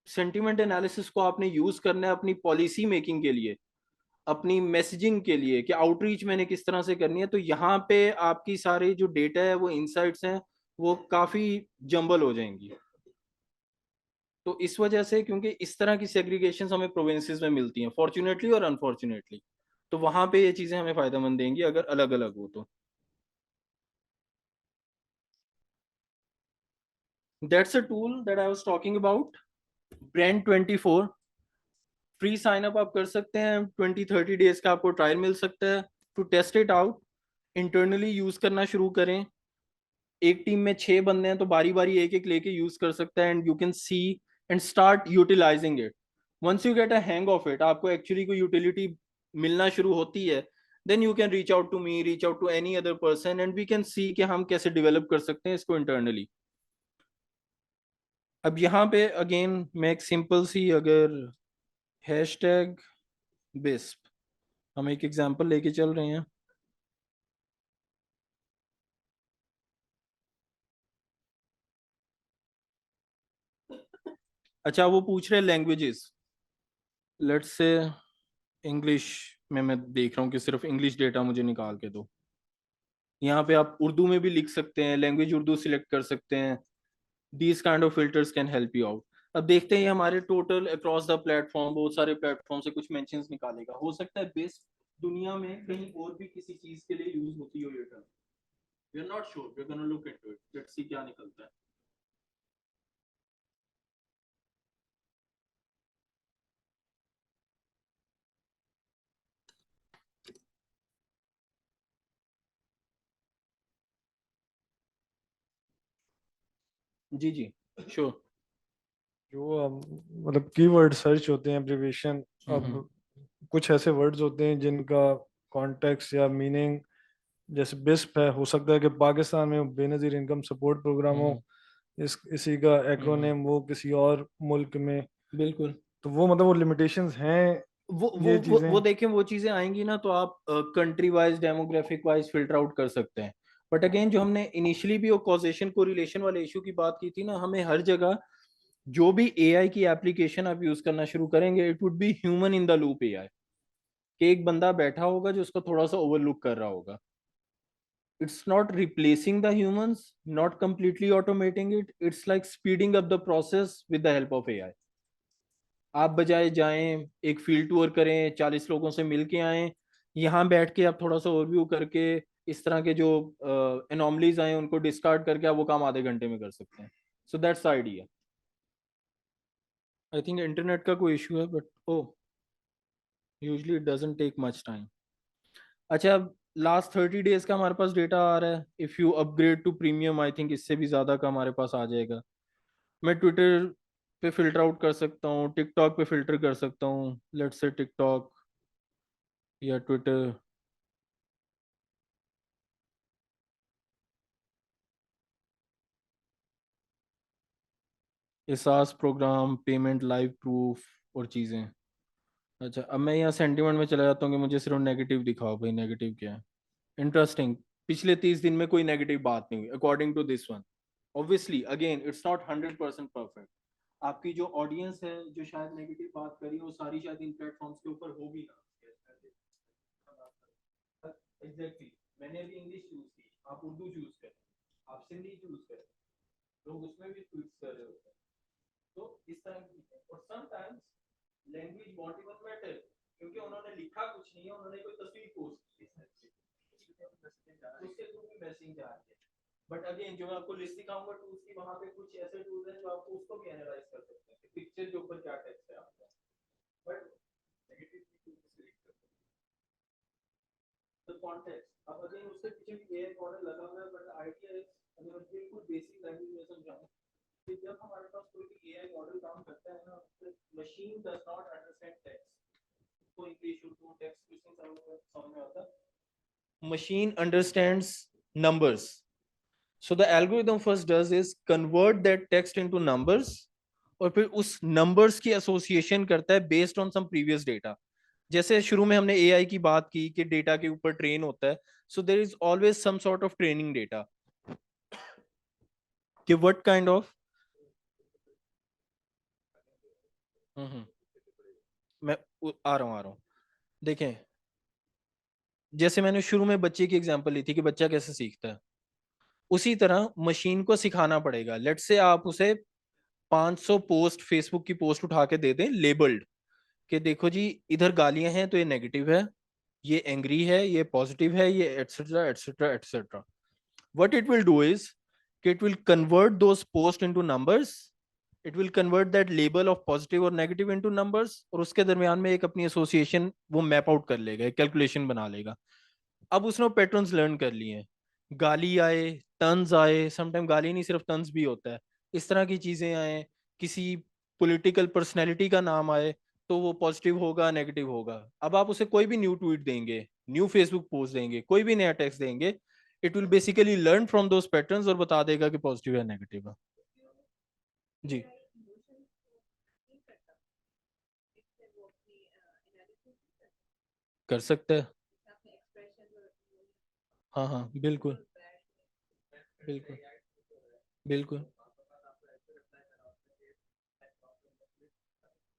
सेंटिमेंट एनालिसिस को आपने यूज करना है अपनी पॉलिसी मेकिंग के लिए, अपनी मैसेजिंग के लिए कि आउटरीच मैंने किस तरह से करनी है, तो यहाँ पे आपकी सारी जो डेटा है, वो इनसाइट्स हैं, वो काफी जंबल हो जाएंगी. तो इस वजह से, क्योंकि इस तरह की सेग्रीगेशन हमें प्रोविंसेस में मिलती हैं फॉर्चुनेटली और अनफॉर्चुनेटली, तो वहां पे ये चीजें हमें फायदेमंद देंगी अगर अलग अलग हो तो. That's a tool that I was talking about, Brand24. Free sign up आप कर सकते हैं, 20-30 डेज का आपको ट्रायल मिल सकता है to test it out. Internally use करना शुरू करें. एक टीम में 6 बंदे हैं तो बारी बारी एक एक लेके यूज कर सकता है, and you can see and start utilising it. Once you get a hang of it, आपको एक्चुअली कोई यूटिलिटी मिलना शुरू होती है, then you can reach out to me, reach out to any other person, and we can see कि हम कैसे develop कर सकते हैं इसको इंटरनली. अब यहाँ पे अगेन मैं एक सिंपल सी अगर हैशटैग बिस्प, हम एक एग्जांपल लेके चल रहे हैं. अच्छा, वो पूछ रहे हैं लैंग्वेजेस. लेट्स से इंग्लिश में मैं देख रहा हूँ कि सिर्फ इंग्लिश डेटा मुझे निकाल के दो. यहाँ पे आप उर्दू में भी लिख सकते हैं, लैंग्वेज उर्दू सिलेक्ट कर सकते हैं. These kind of filters can help you out. अब देखते हैं हमारे टोटल अक्रॉस द प्लेटफॉर्म, बहुत सारे प्लेटफॉर्म से कुछ मेंशंस निकालेगा. हो सकता है बेस्ट दुनिया में कहीं और भी किसी चीज के लिए यूज होती हो ये term. We are not sure, we are gonna look into it, let's see क्या निकलता है. जी जी, श्योर. जो मतलब कीवर्ड सर्च होते हैं, एब्रिविएशन, अब कुछ ऐसे वर्ड्स होते हैं जिनका कॉन्टेक्स्ट या मीनिंग, जैसे बिस्प है, हो सकता है कि पाकिस्तान में बेनजीर इनकम सपोर्ट प्रोग्राम हो, इसी का एक्रोनिम वो किसी और मुल्क में. बिल्कुल. तो वो मतलब वो लिमिटेशंस हैं. ये चीजें वो देखें, वो चीजें आएंगी ना तो आप country wise demographic wise filter out कर सकते हैं. बट अगेन जो हमने इनिशियली भी वो कॉजेशन कोरिलेशन वाले इशू की बात की थी ना, हमें हर जगह जो भी एआई की एप्लीकेशन आप यूज करना शुरू करेंगे, it would be human in the loop AI, कि एक बंदा बैठा होगा जो उसको थोड़ा सा ओवरलुक कर रहा होगा. It's not replacing the humans, not completely automating it. It's like speeding up the process with the help of AI. आप बजाय जाएं एक फील्ड टूर करें, 40 लोगों से मिल के आए, यहाँ बैठ के आप थोड़ा सा ओवरव्यू करके इस तरह के जो एनॉमलीज आए उनको डिस्कार्ड करके आप वो काम आधे घंटे में कर सकते हैं. So that's the idea. I think internet का कोई इशू है, but oh usually it doesn't take much time. अच्छा, लास्ट 30 डेज का हमारे पास डेटा आ रहा है. If you upgrade to premium, I think इससे भी ज़्यादा का हमारे पास आ जाएगा. मैं ट्विटर पे फिल्टर आउट कर सकता हूँ, टिकटॉक पे फिल्टर कर सकता हूँ. लेट्स से टिकटॉक या ट्विटर. एहसास प्रोग्राम, पेमेंट, लाइव प्रूफ और चीज़ें. अच्छा, अब मैं यहाँ सेंटिमेंट में चला जाता हूँ कि मुझे सिर्फ नेगेटिव दिखाओ भाई. नेगेटिव क्या है? इंटरेस्टिंग. पिछले 30 दिन में कोई नेगेटिव बात नहीं हुई according to this one. Obviously again it's not 100% perfect. आपकी जो ऑडियंस है जो शायद नेगेटिव बात करी वो सारी शायद इन प्लेटफॉर्म्स के ऊपर हो भी ना. एग्जैक्टली. मैंने अभी इंग्लिश चूज की, आप उर्दू चूज करें, आप सिंधी चूज करें, लोग उसमें भी ट्वीट कर रहे होते हैं. तो इस तरह की है. और sometimes language want even matter, क्योंकि उन्होंने लिखा कुछ नहीं है, उन्होंने कोई तस्वीर पोस्ट की उसके थ्रू भी मैसेजिंग जा रही है. बट अगेन जो मैं आपको लिस्ट दिखाऊंगा टूल्स की, वहां पे कुछ ऐसे टूल्स हैं जो आपको उसको भी एनालाइज कर सकते हैं कि पिक्चर के ऊपर क्या टेक्स्ट है आपका. But negative the context. अब अगेन उसके पीछे भी एआई मॉडल लगा हुआ है, बट आइडिया इज, अगर बिल्कुल बेसिक लैंग्वेज में समझाऊं, कि जब हमारे पास कोई भी एआई मॉडल काम करता है ना, machine does not understand text. तो इंग्लिश उर्दू टेक्स्ट कुछ नहीं समझ में आता. Machine understands numbers. So the algorithm first does is convert that text into numbers, और फिर उस numbers की association करता है based on some previous data. जैसे शुरू में हमने AI की बात की कि डेटा के ऊपर ट्रेन होता है. So there is always some sort of training data. कि what kind of मैं आ रहा हूँ. देखें, जैसे मैंने शुरू में बच्चे की एग्जांपल ली थी कि बच्चा कैसे सीखता है, उसी तरह मशीन को सिखाना पड़ेगा. लेट्स से आप उसे 500 पोस्ट, फेसबुक की पोस्ट उठा के दे दें लेबल्ड, कि देखो जी इधर गालियां हैं तो ये नेगेटिव है, ये एंग्री है, ये पॉजिटिव है, ये etcetera etcetera etcetera. What it will do is कि it will convert those post into numbers. It will convert that label of positive और नेगेटिव इनटू नंबर्स, और उसके दरमियान में एक अपनी एसोसिएशन वो मैप आउट कर लेगा, कैलकुलेशन बना लेगा. अब उसने पैटर्न्स लर्न कर लिए हैं. गाली आए, तंज आए, समटाइम गाली नहीं सिर्फ तंज भी होता है, इस तरह की चीजें आए, किसी पॉलिटिकल पर्सनैलिटी का नाम आए, तो वो पॉजिटिव होगा नेगेटिव होगा. अब आप उसे कोई भी न्यू ट्वीट देंगे, न्यू फेसबुक पोस्ट देंगे, कोई भी नया टेक्स्ट देंगे, it will basically learn from those patterns और बता देगा कि पॉजिटिव है नेगेटिव है. जी कर सकते हैं. हाँ हाँ बिल्कुल बिल्कुल बिल्कुल.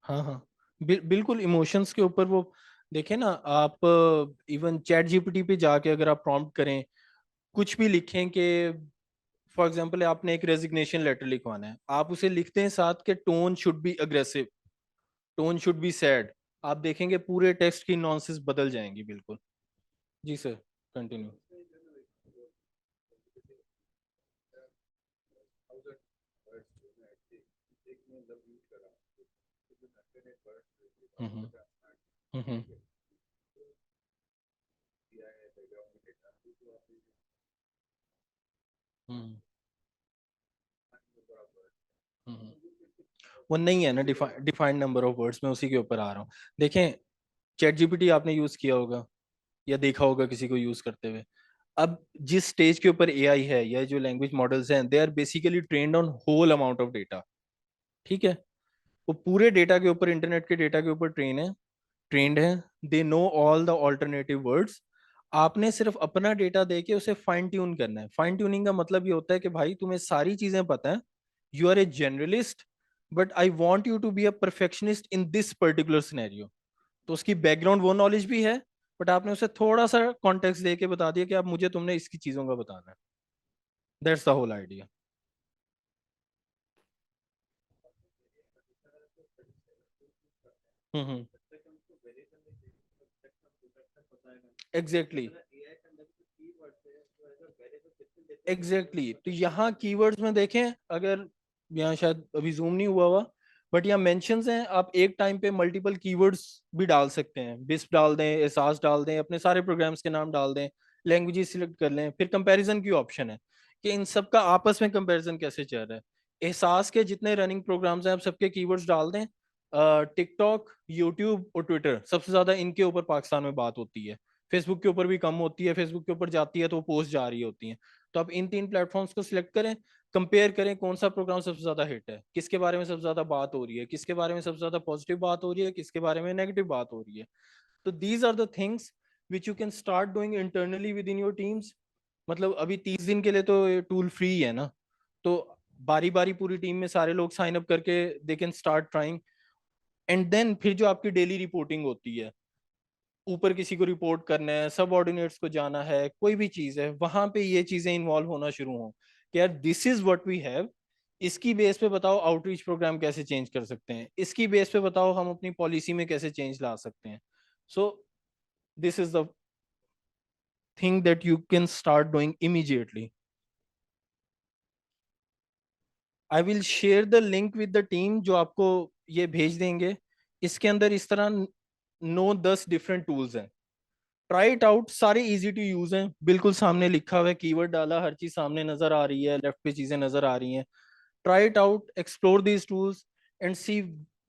हाँ हाँ बिल्कुल. इमोशंस के ऊपर वो देखें ना आप. इवन चैट जीपीटी पे जाके अगर आप प्रॉम्प्ट करें, कुछ भी लिखें कि फॉर एग्जांपल आपने एक रेजिग्नेशन लेटर लिखवाना है, आप उसे लिखते हैं साथ के tone should be aggressive, tone should be sad, आप देखेंगे पूरे टेक्स्ट की नॉन्सेस बदल जाएंगी. बिल्कुल. जी सर, कंटिन्यू. हम्म हम्म हम्म हम्म. वो नहीं है ना डिफाइंड नंबर ऑफ वर्ड्स में, उसी के ऊपर आ रहा हूँ. देखें, चैट जीपीटी आपने यूज किया होगा या देखा होगा किसी को यूज करते हुए. अब जिस स्टेज के ऊपर एआई है या जो लैंग्वेज मॉडल्स हैं, they are basically trained on whole amount of data. ठीक है, वो पूरे डेटा के ऊपर, इंटरनेट के डेटा के ऊपर ट्रेंड है. They know all the alternative words. आपने सिर्फ अपना डेटा देके उसे फाइन ट्यून करना है। फाइन ट्यूनिंग का मतलब ये होता है कि भाई तुम्हें सारी चीजें पता है, you are a generalist, but I want you to be a perfectionist in this particular scenario. तो उसकी बैकग्राउंड वो नॉलेज भी है, बट आपने उसे थोड़ा सा कॉन्टेक्स्ट दे के बता दिया कि अब मुझे तुमने इसकी चीजों का बताना है। That's the whole idea. Hmm, exactly exactly. तो यहाँ कीवर्ड्स में देखें, अगर यहाँ शायद अभी जूम नहीं हुआ हुआ, बट यहाँ मेंशंस हैं, आप एक टाइम पे मल्टीपल कीवर्ड्स भी डाल सकते हैं। बिस्प डाल दें, एहसास डाल दें, अपने सारे प्रोग्राम्स के नाम डाल दें, लैंग्वेजेस सिलेक्ट कर लें। फिर कंपैरिजन की ऑप्शन है कि इन सब का आपस में कंपैरिजन कैसे चल रहा है। एहसास के जितने रनिंग प्रोग्राम्स हैं आप सबके कीवर्ड्स डाल दें। टिकटॉक, यूट्यूब और ट्विटर, सबसे ज्यादा इनके ऊपर पाकिस्तान में बात होती है। फेसबुक के ऊपर भी कम होती है, फेसबुक के ऊपर जाती है तो पोस्ट जा रही होती है। तो आप इन 3 प्लेटफॉर्म्स को सिलेक्ट करें, कंपेयर करें कौन सा प्रोग्राम सबसे ज्यादा हिट है, किसके बारे में सबसे ज्यादा बात हो रही है, किसके बारे में सबसे ज्यादा पॉजिटिव बात हो रही है, किसके बारे में नेगेटिव बात हो रही है। तो these are the things which you can start doing internally within your teams. मतलब अभी 30 दिन के लिए तो ये टूल फ्री है ना, तो बारी बारी पूरी टीम में सारे लोग साइन अप करके they can start trying. And then फिर जो आपकी डेली रिपोर्टिंग होती है, ऊपर किसी को रिपोर्ट करना है, सब ऑर्डिनेट्स को जाना है, कोई भी चीज है, वहां पे ये चीजें इन्वॉल्व होना शुरू हो कि यार this is what we have. इसकी बेस पे बताओ आउटरीच प्रोग्राम कैसे चेंज कर सकते हैं, इसकी बेस पे बताओ हम अपनी पॉलिसी में कैसे चेंज ला सकते हैं। So this is the thing that you can start doing immediately. I will share the link with the team जो आपको ये भेज देंगे। इसके अंदर इस तरह 9-10 डिफरेंट टूल्स हैं। ट्राई इट आउट, सारे इजी टू यूज हैं, बिल्कुल सामने लिखा हुआ है, कीवर्ड डाला, हर चीज सामने नजर आ रही है, लेफ्ट पे चीजें नजर आ रही हैं। Try it out, explore these tools and see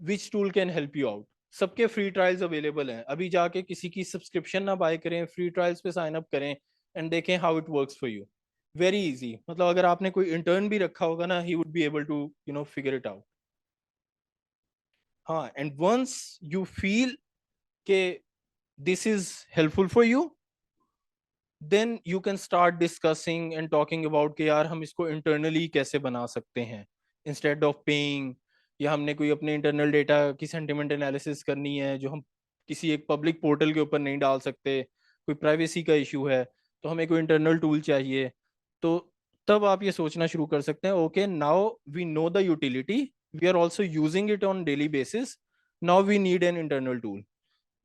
which tool can help you out. सबके फ्री ट्रायल्स अवेलेबल हैं, अभी जाके किसी की सब्सक्रिप्शन ना बाय करें, फ्री ट्रायल्स पे साइन अप करें एंड देखें how it works for you. Very easy, मतलब अगर आपने कोई इंटर्न भी रखा होगा ना, he would be able to figure it out. हाँ, एंड वंस यू फील के this is helpful for you, then you can start discussing and talking about कि यार हम इसको इंटरनली कैसे बना सकते हैं इंस्टेड ऑफ पेइंग, या हमने कोई अपने इंटरनल डेटा की सेंटिमेंट एनालिसिस करनी है जो हम किसी एक पब्लिक पोर्टल के ऊपर नहीं डाल सकते, कोई प्राइवेसी का इशू है, तो हमें कोई इंटरनल टूल चाहिए। तो तब आप ये सोचना शुरू कर सकते हैं, okay now we know the utility, we are also using it on daily basis, now we need an internal tool.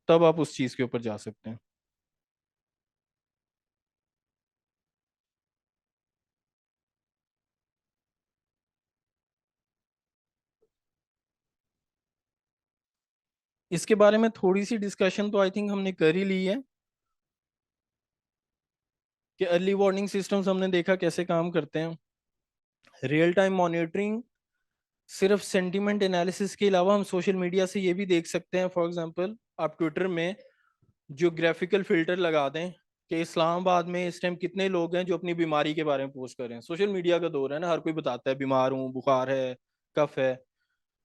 तब आप उस चीज के ऊपर जा सकते हैं। इसके बारे में थोड़ी सी डिस्कशन तो आई थिंक हमने कर ही ली है कि अर्ली वार्निंग सिस्टम्स हमने देखा कैसे काम करते हैं। रियल टाइम मॉनिटरिंग सिर्फ सेंटिमेंट एनालिसिस के अलावा हम सोशल मीडिया से ये भी देख सकते हैं। फॉर एग्जांपल आप ट्विटर में जो ग्राफिकल फिल्टर लगा दें कि इस्लामाबाद में इस टाइम कितने लोग हैं जो अपनी बीमारी के बारे में पोस्ट कर रहे हैं। सोशल मीडिया का दौर है ना, हर कोई बताता है बीमार हूँ, बुखार है, कफ है।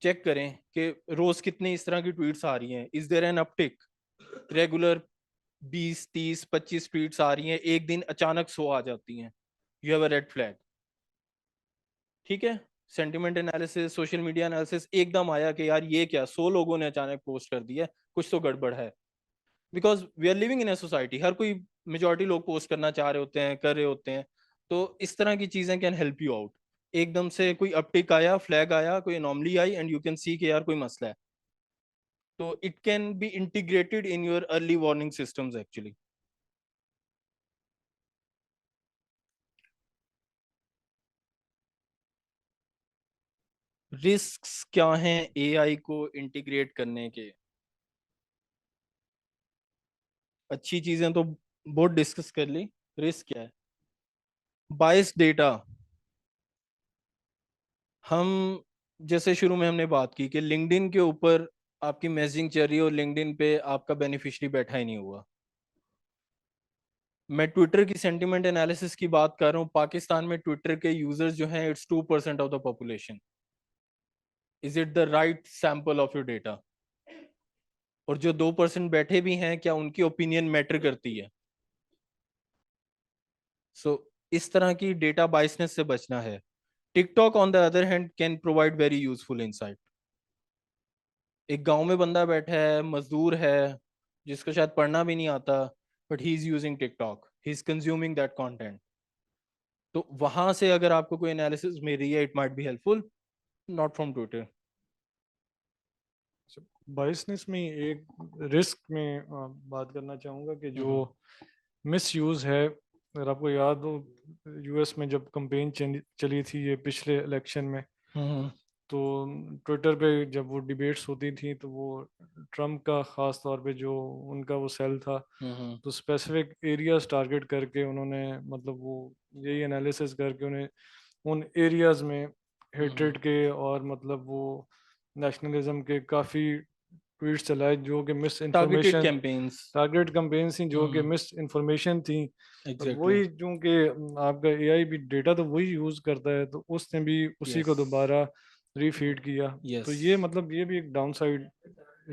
चेक करें कि रोज कितनी इस तरह की ट्वीट्स आ रही हैं, is there an uptick. Regular 20, 30, 25 tweets आ रही हैं, एक दिन अचानक 100 आ जाती हैं, you have a red flag. ठीक है, sentiment analysis, social media analysis, एकदम आया कि यार ये क्या, 100 लोगों ने अचानक पोस्ट कर दिया, कुछ तो गड़बड़ है। Because we are living in a society, हर कोई, मेजोरिटी लोग पोस्ट करना चाह रहे होते हैं, कर रहे होते हैं। तो इस तरह की चीजें कैन हेल्प यू आउट। एकदम से कोई अपटिक आया, फ्लैग आया, कोई anomaly I and you can see कि यार कोई मसला है, तो it can be integrated in your early warning systems actually. Risks क्या हैं एआई को इंटीग्रेट करने के? अच्छी चीजें तो बहुत डिस्कस कर ली। रिस्क क्या है? बायस डेटा। हम जैसे शुरू में हमने बात की कि लिंक्डइन के ऊपर आपकी मैसेजिंग चल रही है और लिंक्डइन पे आपका बेनिफिशियरी बैठा ही नहीं हुआ। मैं ट्विटर की सेंटिमेंट एनालिसिस की बात कर रहा हूँ, पाकिस्तान में ट्विटर के यूजर्स जो हैं it's 2% of the population. Is it the right sample of your data? और जो 2% बैठे भी हैं, क्या उनकी ओपिनियन मैटर करती है? सो इस तरह की डेटा बायसनेस से बचना है. TikTok on the other hand can provide very useful insight. एक गांव में बंदा बैठा है, मजदूर है, जिसको शायद पढ़ना भी नहीं आता, but he is using TikTok, he is consuming that content. तो वहां से अगर आपको कोई एनालिसिस मिल रही है, it might be helpful, not from Twitter. Biasness में एक रिस्क में बात करना चाहूँगा कि जो मिस यूज़ है, अगर आपको याद हो यूएस में जब कैंपेन चली थी ये पिछले इलेक्शन में, तो ट्विटर पे जब वो डिबेट्स होती थी तो वो ट्रम्प का ख़ास तौर पे जो उनका वो सेल था, तो स्पेसिफिक एरियाज टारगेट करके उन्होंने मतलब वो यही एनालिसिस करके उन्हें उन एरियाज में हेट्रेड के और मतलब वो नेशनलिज्म के काफ़ी ट्वीट्स चलाए जो कि miss targeted information, campaigns, target campaigns थी जो कि मिस इन्फॉर्मेशन थी. और एग्जैक्टली. वही क्योंकि आपका एआई भी डेटा तो वही यूज़ करता है, तो उसने भी उसी को Yes. दोबारा रीफीड किया. Yes. तो ये मतलब ये भी एक down side.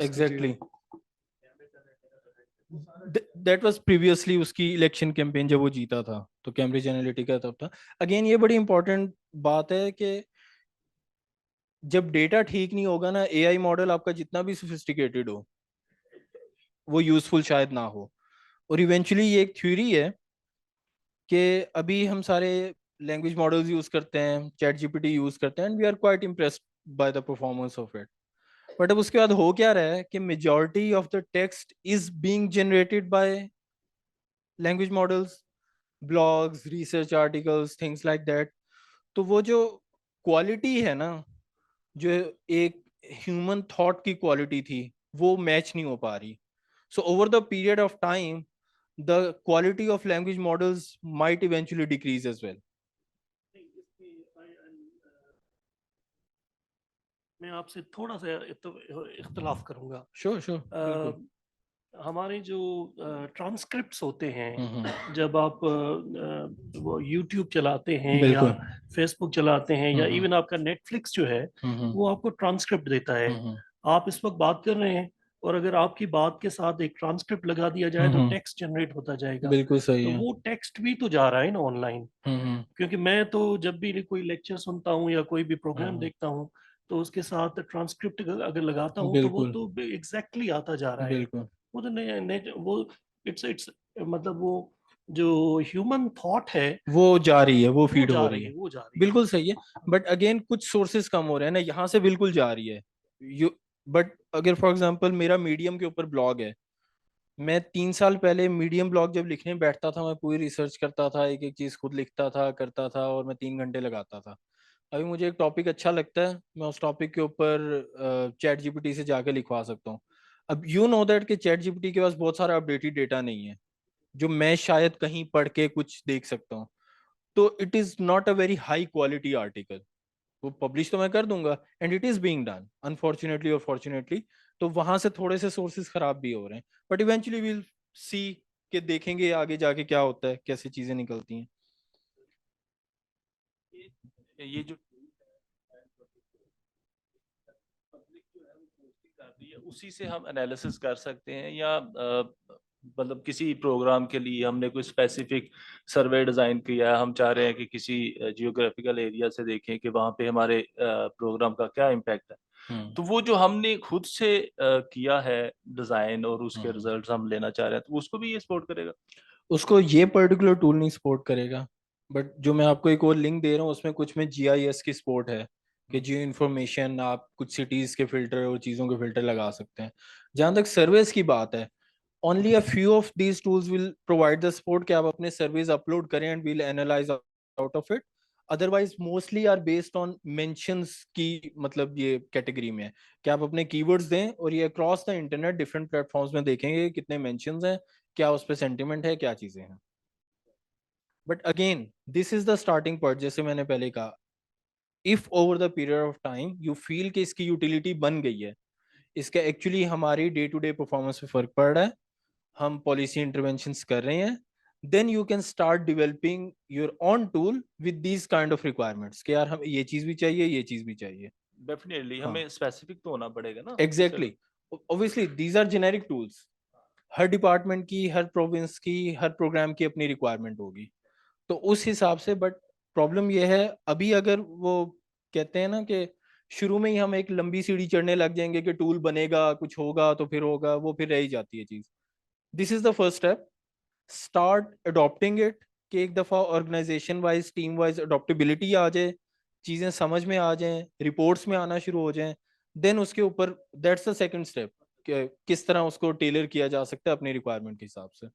Exactly. That was previously उसकी इलेक्शन कैंपेन जब वो जीता था, तो कैम्ब्रिज एनालिटिका तब था. अगेन ये बड़ी इंपॉर्टेंट बात है कि जब डेटा ठीक नहीं होगा ना, एआई मॉडल आपका जितना भी सोफिस्टिकेटेड हो, वो यूजफुल शायद ना हो. और इवेंचुअली ये एक थ्योरी है कि अभी हम सारे लैंग्वेज मॉडल्स यूज करते हैं, चैट जीपीटी यूज करते हैं, and we are quite impressed by the performance of it. But अब उसके बाद हो क्या रहा है कि majority of the text is being generated by language models, blogs, research articles, things like that. तो वो जो क्वालिटी है ना, जो एक ह्यूमन थॉट की क्वालिटी थी, वो मैच नहीं हो पा रही. So over the period of time the quality of language models might eventually decrease as well. मैं आपसे थोड़ा सा इख्तलाफ करूंगा. Sure, sure. बिल्कुल. हमारे जो ट्रांसक्रिप्ट्स होते हैं, जब आप वो यूट्यूब चलाते हैं या बिल्कुल. फेसबुक चलाते हैं या इवन आपका नेटफ्लिक्स जो है वो आपको ट्रांसक्रिप्ट देता है. आप इस वक्त बात कर रहे हैं और अगर आपकी बात के साथ एक ट्रांसक्रिप्ट लगा दिया जाए तो टेक्स्ट जनरेट होता जाएगा. बिल्कुल सही तो है. वो टेक्स्ट भी तो जा रहा है ना ऑनलाइन. क्योंकि मैं तो जब भी कोई लेक्चर सुनता हूँ या कोई भी प्रोग्राम देखता हूँ तो उसके साथ ट्रांसक्रिप्ट अगर लगाता हूँ तो वो बिल्कुल. तो एग्जैक्टली आता जा रहा है. बिल्कुल. वो तो वो इट्स मतलब वो जो ह्यूमन थॉट है वो जा रही है, वो वो फीड जा हो रही रही है, है. वो जा रही है. बिल्कुल सही है. बट अगेन कुछ सोर्सेज कम हो रहे हैं ना, यहाँ से बिल्कुल जा रही है. यू बट अगर फॉर एग्जांपल मेरा मीडियम के ऊपर ब्लॉग है, मैं 3 साल पहले मीडियम ब्लॉग जब लिखने बैठता था, मैं पूरी रिसर्च करता था, एक एक चीज खुद लिखता था, करता था, और मैं 3 घंटे लगाता था. अभी मुझे एक टॉपिक अच्छा लगता है, मैं उस टॉपिक के ऊपर चैट जीपीटी से जाके लिखवा सकता हूँ. अब यू नो दैट कि चैट जीपीटी के पास बहुत सारा अपडेटेड डेटा नहीं है जो मैं शायद कहीं पढ़ के कुछ देख सकता हूँ. तो it is not a very high quality article. वो पब्लिश तो मैं कर दूंगा, and it is being done unfortunately और फॉर्चुनेटली. तो वहां से थोड़े से सोर्सेज खराब भी हो रहे हैं, बट इवेंचुअली विल सी कि देखेंगे आगे जाके क्या होता है, कैसी चीजें निकलती हैं. ये जो पब्लिक जो है वो पोस्टिंग कर रही है उसी से हम एनालिसिस कर सकते हैं, या मतलब किसी प्रोग्राम के लिए हमने कोई स्पेसिफिक सर्वे डिजाइन किया है, हम चाह रहे हैं कि किसी जियोग्राफिकल एरिया से देखें कि वहाँ पे हमारे प्रोग्राम का क्या इम्पैक्ट है, तो वो जो हमने खुद से किया है डिजाइन और उसके रिजल्ट्स हम लेना चाह रहे हैं, तो उसको भी ये सपोर्ट करेगा. उसको ये पर्टिकुलर टूल नहीं सपोर्ट करेगा, बट जो मैं आपको एक और लिंक दे रहा हूँ उसमें कुछ में जीआईएस की सपोर्ट है कि जियो इन्फॉर्मेशन आप कुछ सिटीज के फिल्टर और चीज़ों के फिल्टर लगा सकते हैं. जहां तक सर्वेस की बात है, only a few of these tools will provide the support कि आप अपने सर्वेज अपलोड करें and we'll analyze out of it. Otherwise mostly are based on mentions की, मतलब ये कैटेगरी में है कि आप अपने कीवर्ड्स दें और ये across the internet different platforms में देखेंगे कितने मेंशंस हैं, क्या उस पर सेंटिमेंट है, क्या चीजें हैं. But again this is the starting point. जैसे मैंने पहले कहा, if over the period of time you feel कि इसकी यूटिलिटी बन गई है, इसका एक्चुअली हमारी डे टू डे परफॉर्मेंस पे फर्क पड़ रहा है, हम पॉलिसी इंटरवेंशंस कर रहे हैं, then you can start developing your own tool with these kind of requirements कि यार हम ये चीज भी चाहिए, ये चीज भी चाहिए. डेफिनेटली हाँ. हमें स्पेसिफिक तो होना पड़ेगा ना. Exactly. Obviously these are generic tools. Her department की, हर प्रोविंस की, हर प्रोग्राम की अपनी रिक्वायरमेंट होगी. तो उस हिसाब से, बट प्रॉब्लम ये है अभी अगर वो कहते हैं ना कि शुरू में ही हम एक लंबी सीढ़ी चढ़ने लग जाएंगे कि टूल बनेगा कुछ होगा तो फिर होगा, वो फिर रह ही जाती है चीज। This is the first step, start adopting it, कि एक दफा organisation wise team wise adaptability आ जाए, चीजें समझ में आ जाएं, रिपोर्ट्स में आना शुरू हो जाएं, देन उसके ऊपर दैट्स द सेकंड स्टेप कि किस तरह उसको टेलर किया जा सकता है अपनी रिक्वायरमेंट के हिसाब से।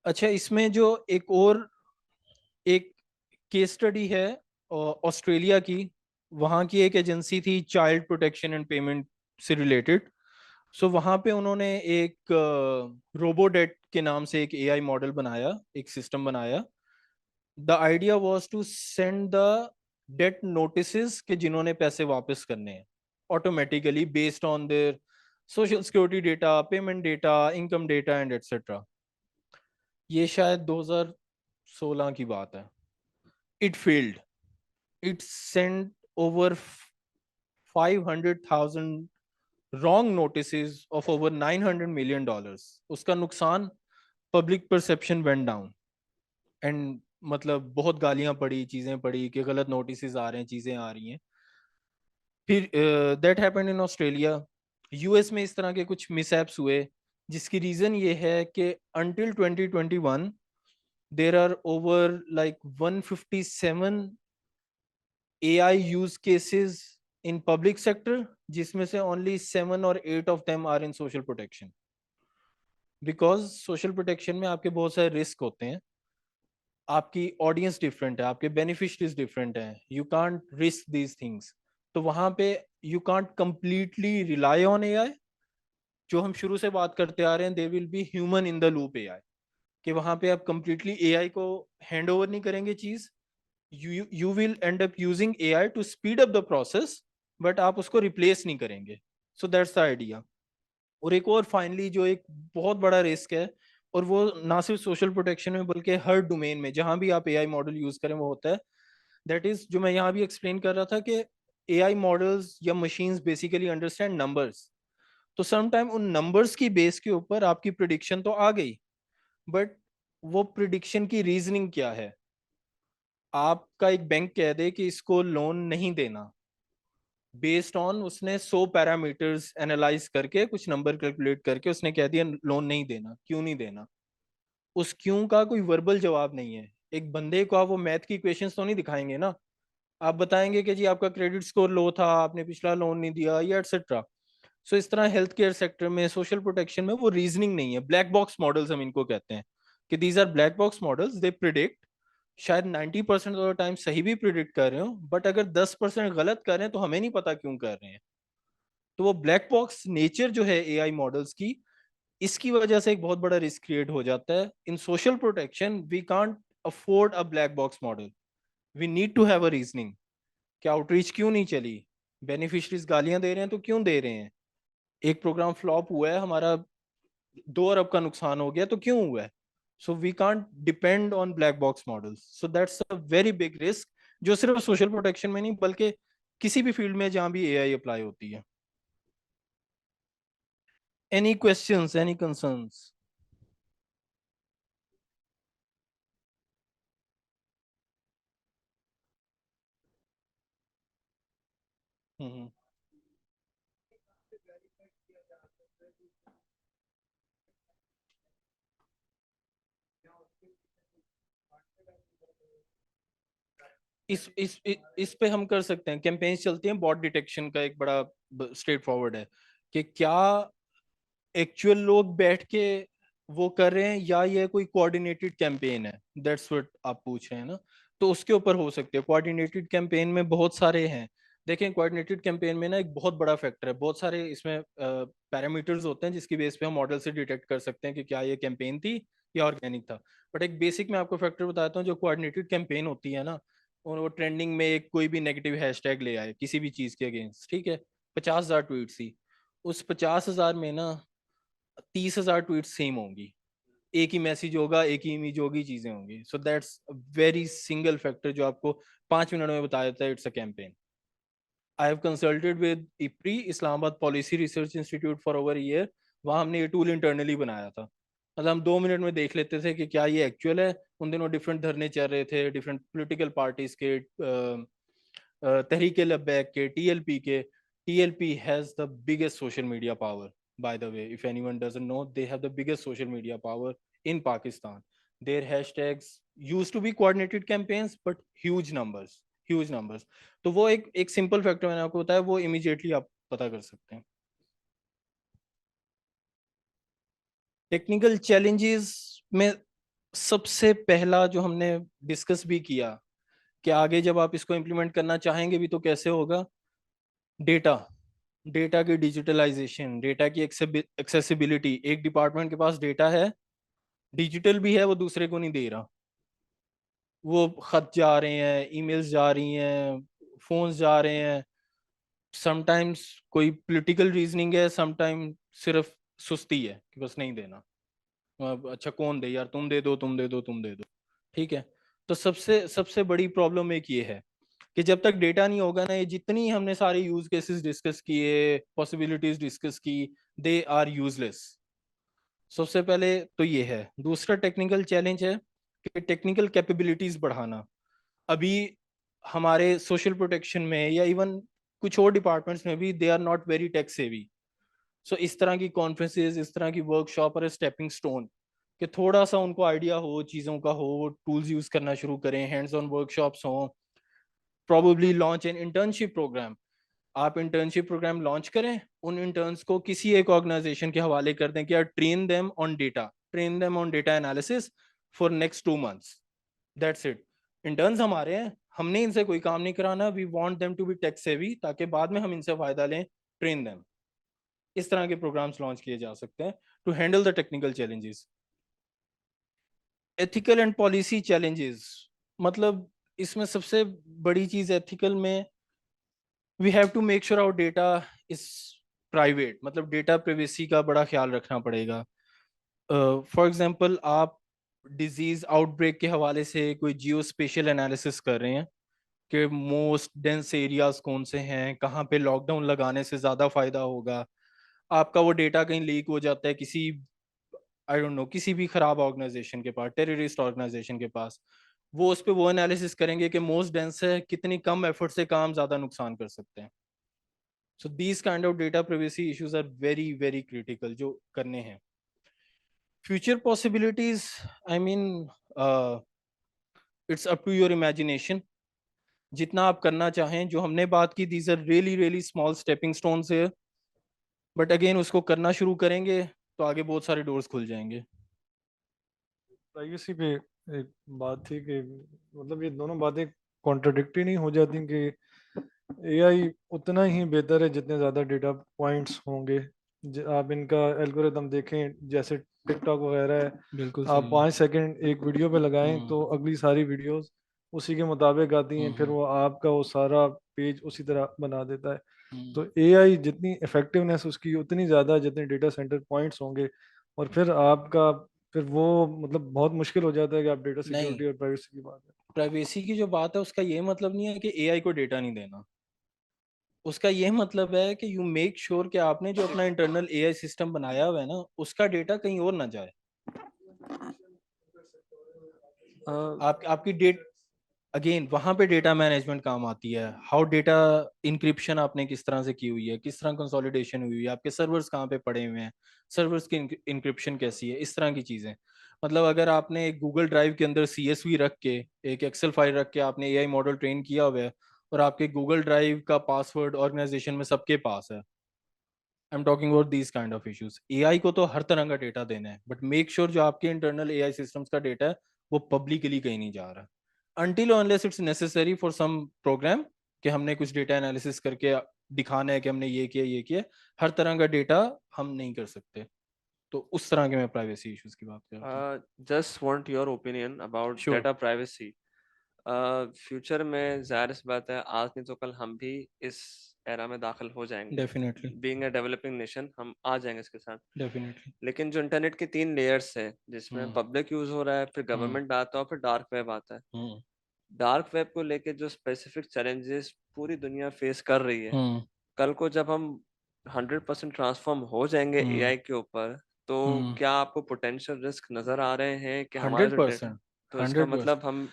अच्छा, इसमें जो एक केस स्टडी है ऑस्ट्रेलिया की, वहाँ की एक एजेंसी थी चाइल्ड प्रोटेक्शन एंड पेमेंट से रिलेटेड। सो वहाँ पे उन्होंने एक रोबोडेट के नाम से एक एआई मॉडल बनाया, एक सिस्टम बनाया। The idea was to send the debt notices के जिन्होंने पैसे वापस करने हैं automatically based on their social security data, payment data, income data and etcetera. ये शायद 2016 की बात है। It failed, it send over 500,000 wrong notices of over $900 million। उसका नुकसान, public perception went down and मतलब बहुत गालियां पड़ी, चीजें पड़ी कि गलत नोटिस आ रहे हैं, चीजें आ रही हैं। फिर that happened in Australia. US में इस तरह के कुछ मिसहैप्स हुए, जिसकी रीजन ये है कि until 2021 there are over like 157 AI use cases in public sector, जिसमें से ओनली 7 और 8 of them are in social protection. Because social protection में आपके बहुत सारे रिस्क होते हैं, आपकी ऑडियंस डिफरेंट है, आपके बेनिफिशरीज डिफरेंट हैं, you can't risk these things. तो वहां पे you can't completely rely on AI. जो हम शुरू से बात करते आ रहे हैं, there will be human in the loop AI, कि वहां पे आप कंप्लीटली एआई को हैंड ओवर नहीं करेंगे चीज। You will end up using AI to speed up the process, but आप उसको रिप्लेस नहीं करेंगे। So that's the idea. और एक और फाइनली जो एक बहुत बड़ा रिस्क है, और वो ना सिर्फ सोशल प्रोटेक्शन में बल्कि हर डोमेन में जहां भी आप एआई मॉडल यूज करें, वो होता है दैट इज जो मैं यहाँ भी एक्सप्लेन कर रहा था कि एआई मॉडल्स या मशीन्स बेसिकली अंडरस्टैंड नंबर्स। तो समटाइम उन नंबर्स की बेस के ऊपर आपकी प्रिडिक्शन तो आ गई, बट वो प्रिडिक्शन की रीजनिंग क्या है। आपका एक बैंक कह दे कि इसको लोन नहीं देना, बेस्ड ऑन उसने 100 पैरामीटर्स एनालाइज करके कुछ नंबर कैलकुलेट करके उसने कह दिया लोन नहीं देना। क्यों नहीं देना? उस क्यों का कोई वर्बल जवाब नहीं है। एक बंदे को आप वो मैथ की इक्वेशंस तो नहीं दिखाएंगे ना, आप बताएंगे कि जी आपका क्रेडिट स्कोर लो था, आपने पिछला लोन नहीं दिया, या एटसेट्रा। सो इस तरह हेल्थ केयर सेक्टर में, सोशल प्रोटेक्शन में वो रीजनिंग नहीं है। ब्लैक बॉक्स मॉडल्स हम इनको कहते हैं, कि these are black box models, they predict, शायद 90% ऑफ द टाइम सही भी प्रिडिक्ट कर रहे हो, बट अगर 10% गलत कर रहे हैं तो हमें नहीं पता क्यों कर रहे हैं। तो वो ब्लैक बॉक्स नेचर जो है एआई मॉडल्स की, इसकी वजह से एक बहुत बड़ा रिस्क क्रिएट हो जाता है। In social protection we can't afford a black box model, we need to have a reasoning. कि आउटरीच क्यों नहीं चली, बेनिफिशरीज गालियां दे रहे हैं तो क्यों दे रहे हैं, एक प्रोग्राम फ्लॉप हुआ है, हमारा 2 अरब का नुकसान हो गया तो क्यों हुआ है। So we can't depend on black box models. So that's a very big risk, जो सिर्फ सोशल प्रोटेक्शन में नहीं बल्कि किसी भी फील्ड में जहां भी एआई अप्लाई होती है। Any questions, any concerns? Hmm. इस पे हम कर सकते हैं, कैंपेन्स चलती हैं बॉट डिटेक्शन का, एक बड़ा स्ट्रेट फॉरवर्ड है कि क्या एक्चुअल लोग बैठ के वो कर रहे हैं या ये कोई कोऑर्डिनेटेड कैंपेन है। दैट्स व्हाट आप पूछ रहे हैं ना, तो उसके ऊपर हो सकते हैं। कोऑर्डिनेटेड कैंपेन में बहुत सारे हैं। देखें, कोऑर्डिनेटेड कैंपेन में ना एक बहुत बड़ा फैक्टर है, बहुत सारे इसमें पैरामीटर्स होते हैं जिसकी बेस पे हम मॉडल से डिटेक्ट कर सकते हैं कि क्या ये कैंपेन थी या ऑर्गेनिक था। बट एक बेसिक मैं आपको फैक्टर बताता हूँ, जो कोऑर्डिनेटेड कैंपेन होती है ना, और वो ट्रेंडिंग में एक कोई भी नेगेटिव हैशटैग ले आए किसी भी चीज के अगेंस्ट, ठीक है, 50,000 ट्वीट थी, उस 50,000 में ना 30,000 ट्वीट सेम होंगी, एक ही मैसेज होगा, एक ही इमेज होगी, चीजें होंगी। So that's very single factor जो आपको 5 मिनट में बता देता है it's a campaign. I have consulted with IPRI, Islamabad policy research institute, for over year. वहां हमने ये टूल इंटरनली बनाया था, मतलब हम 2 मिनट में देख लेते थे कि क्या ये एक्चुअल है। उन दिनों डिफरेंट धरने चल रहे थे, डिफरेंट पॉलिटिकल पार्टीज के, तहरीक लब्बैक के, टीएलपी के। TLP has the biggest social media power, by the way, if anyone doesn't know, they have the biggest social media power in Pakistan. Their hashtags used to be coordinated campaigns, but huge numbers. तो वो एक simple factor मैंने आपको बताया, वो immediately आप पता कर सकते हैं। टेक्निकल चैलेंजेस में सबसे पहला जो हमने डिस्कस भी किया कि आगे जब आप इसको इम्प्लीमेंट करना चाहेंगे भी तो कैसे होगा, डेटा की डिजिटलाइजेशन, डेटा की एक्सेसिबिलिटी। एक डिपार्टमेंट के पास डेटा है, डिजिटल भी है, वो दूसरे को नहीं दे रहा, वो खत जा रहे हैं, ईमेल्स जा रही हैं, फोन्स जा रहे हैं। समटाइम्स कोई पॉलिटिकल रीजनिंग है, समटाइम सिर्फ सुस्ती है कि बस नहीं देना। अच्छा कौन दे यार, तुम दे दो, तुम दे दो, तुम दे दो, ठीक है। तो सबसे सबसे बड़ी प्रॉब्लम एक ये है कि जब तक डेटा नहीं होगा ना, ये जितनी हमने सारे यूज केसेस डिस्कस किए, पॉसिबिलिटीज डिस्कस की, दे आर यूजलेस। सबसे पहले तो ये है। दूसरा टेक्निकल चैलेंज है कि टेक्निकल कैपेबिलिटीज बढ़ाना। अभी हमारे सोशल प्रोटेक्शन में या इवन कुछ और डिपार्टमेंट्स में भी they are not very tech savvy. So इस तरह की कॉन्फ्रेंसेज, इस तरह की वर्कशॉप और स्टेपिंग स्टोन कि थोड़ा सा उनको आइडिया हो चीज़ों का, हो टूल्स यूज करना शुरू करें, हैंड्स ऑन वर्कशॉप्स हो, probably launch an internship programme. आप इंटर्नशिप प्रोग्राम लॉन्च करें, उन इंटर्न्स को किसी एक ऑर्गेनाइजेशन के हवाले कर दें कि यार train them on data analysis for next 2 months। That's it. Interns हमारे हैं, हमने इनसे कोई काम नहीं कराना, we want them to be tech savvy ताकि बाद में हम इनसे फायदा लें, ट्रेन देम। इस तरह के प्रोग्राम्स लॉन्च किए जा सकते हैं to handle the technical challenges. Ethical and policy challenges, मतलब इसमें सबसे बड़ी चीज एथिकल में, we have to make sure our data is private, मतलब डेटा प्राइवेसी का बड़ा ख्याल रखना पड़ेगा। फॉर एग्जांपल आप डिजीज आउटब्रेक के हवाले से कोई जियो स्पेशल एनालिसिस कर रहे हैं कि मोस्ट डेंस एरियाज कौन से हैं, कहाँ पे लॉकडाउन लगाने से ज्यादा फायदा होगा। आपका वो डेटा कहीं लीक हो जाता है किसी, आई डोंट नो, किसी भी खराब ऑर्गेनाइजेशन के पास, टेररिस्ट ऑर्गेनाइजेशन के पास, वो उस पर वो एनालिसिस करेंगे कि मोस्ट डेंस है, कितनी कम एफर्ट से काम ज्यादा नुकसान कर सकते हैं। So these kind of data privacy issues are very very critical जो करने हैं। Future possibilities, I mean it's up to your imagination. जितना आप करना चाहें, जो हमने बात की, these are really really small stepping stones है, बट अगेन उसको करना शुरू करेंगे तो आगे बहुत सारे डोर्स खुल जाएंगे। प्राइवेसी पे एक बात थी कि मतलब ये दोनों बातें कॉन्ट्रडिक्टी नहीं हो जाती कि एआई उतना ही बेहतर है जितने ज़्यादा डेटा पॉइंट्स होंगे। आप इनका एल्गोरिदम देखें, जैसे टिकटॉक वगैरह है, बिल्कुल आप 5 सेकंड एक वीडियो पे लगाएं तो अगली सारी वीडियोस उसी के मुताबिक आती हैं, फिर वो आपका वो सारा पेज उसी तरह बना देता है। तो एआई जितनी इफेक्टिवनेस उसकी उतनी ज़्यादा जितने डेटा सेंटर पॉइंट्स होंगे, और फिर आपका फिर वो मतलब बहुत मुश्किल हो जाता है कि आप डेटा नहीं, सिक्योरिटी और प्राइवेसी की बात है। प्राइवेसी की जो बात है उसका ये मतलब नहीं है कि एआई को डेटा नहीं देना। उसका ये मतलब है कि यू मेक श्योर कि आपने जो अपना इंटरनल एआई सिस्टम बनाया हुआ है ना, उसका डेटा कहीं और ना जाए। आपकी डेट, अगेन वहां पे डेटा मैनेजमेंट काम आती है। हाउ डेटा इंक्रिप्शन आपने किस तरह से की हुई है, किस तरह कंसोलिडेशन हुई है, आपके सर्वर्स कहाँ पे पड़े हुए हैं, सर्वर्स की इंक्रिप्शन कैसी है, इस तरह की चीजें। मतलब अगर आपने एक गूगल ड्राइव के अंदर सीएसवी रख के, एक एक्सेल फाइल रख के आपने एआई मॉडल ट्रेन किया हुआ है, और आपके गूगल ड्राइव का पासवर्ड ऑर्गेनाइजेशन में सबके पास है, I am talking about these kind of issues. AI को तो हर तरह का डेटा देना है, बट मेक श्योर जो आपके इंटरनल एआई सिस्टम्स का डेटा है वो पब्लिकली कहीं नहीं जा रहा, until or unless it's necessary for some program कि हमने कुछ डेटा एनालिसिस करके दिखाना है कि हमने ये किया। हर तरह का डेटा हम नहीं कर सकते। तो उस तरह के मैं प्राइवेसी इश्यूज की बात कर रहा हूँ। Just want your opinion about Sure. data privacy. Future में जाहिर सी बात है, आज नहीं तो कल हम भी इस एरा में दाखिल हो जाएंगे। Definitely, being a developing nation हम आ जाएंगे इसके साथ। डेफिनेटली। लेकिन जो इंटरनेट के 3 लेयर्स है, जिसमें पब्लिक यूज हो रहा है, फिर गवर्नमेंट आता है और फिर डार्क वेब आता है। डार्क वेब को लेके जो स्पेसिफिक चैलेंजेस पूरी दुनिया फेस कर रही है, कल को जब हम 100% ट्रांसफॉर्म हो जाएंगे एआई के ऊपर, तो क्या आपको पोटेंशियल रिस्क नजर आ रहे हैं कि हमारा जो 100%, तो इसका 100%। मतलब हम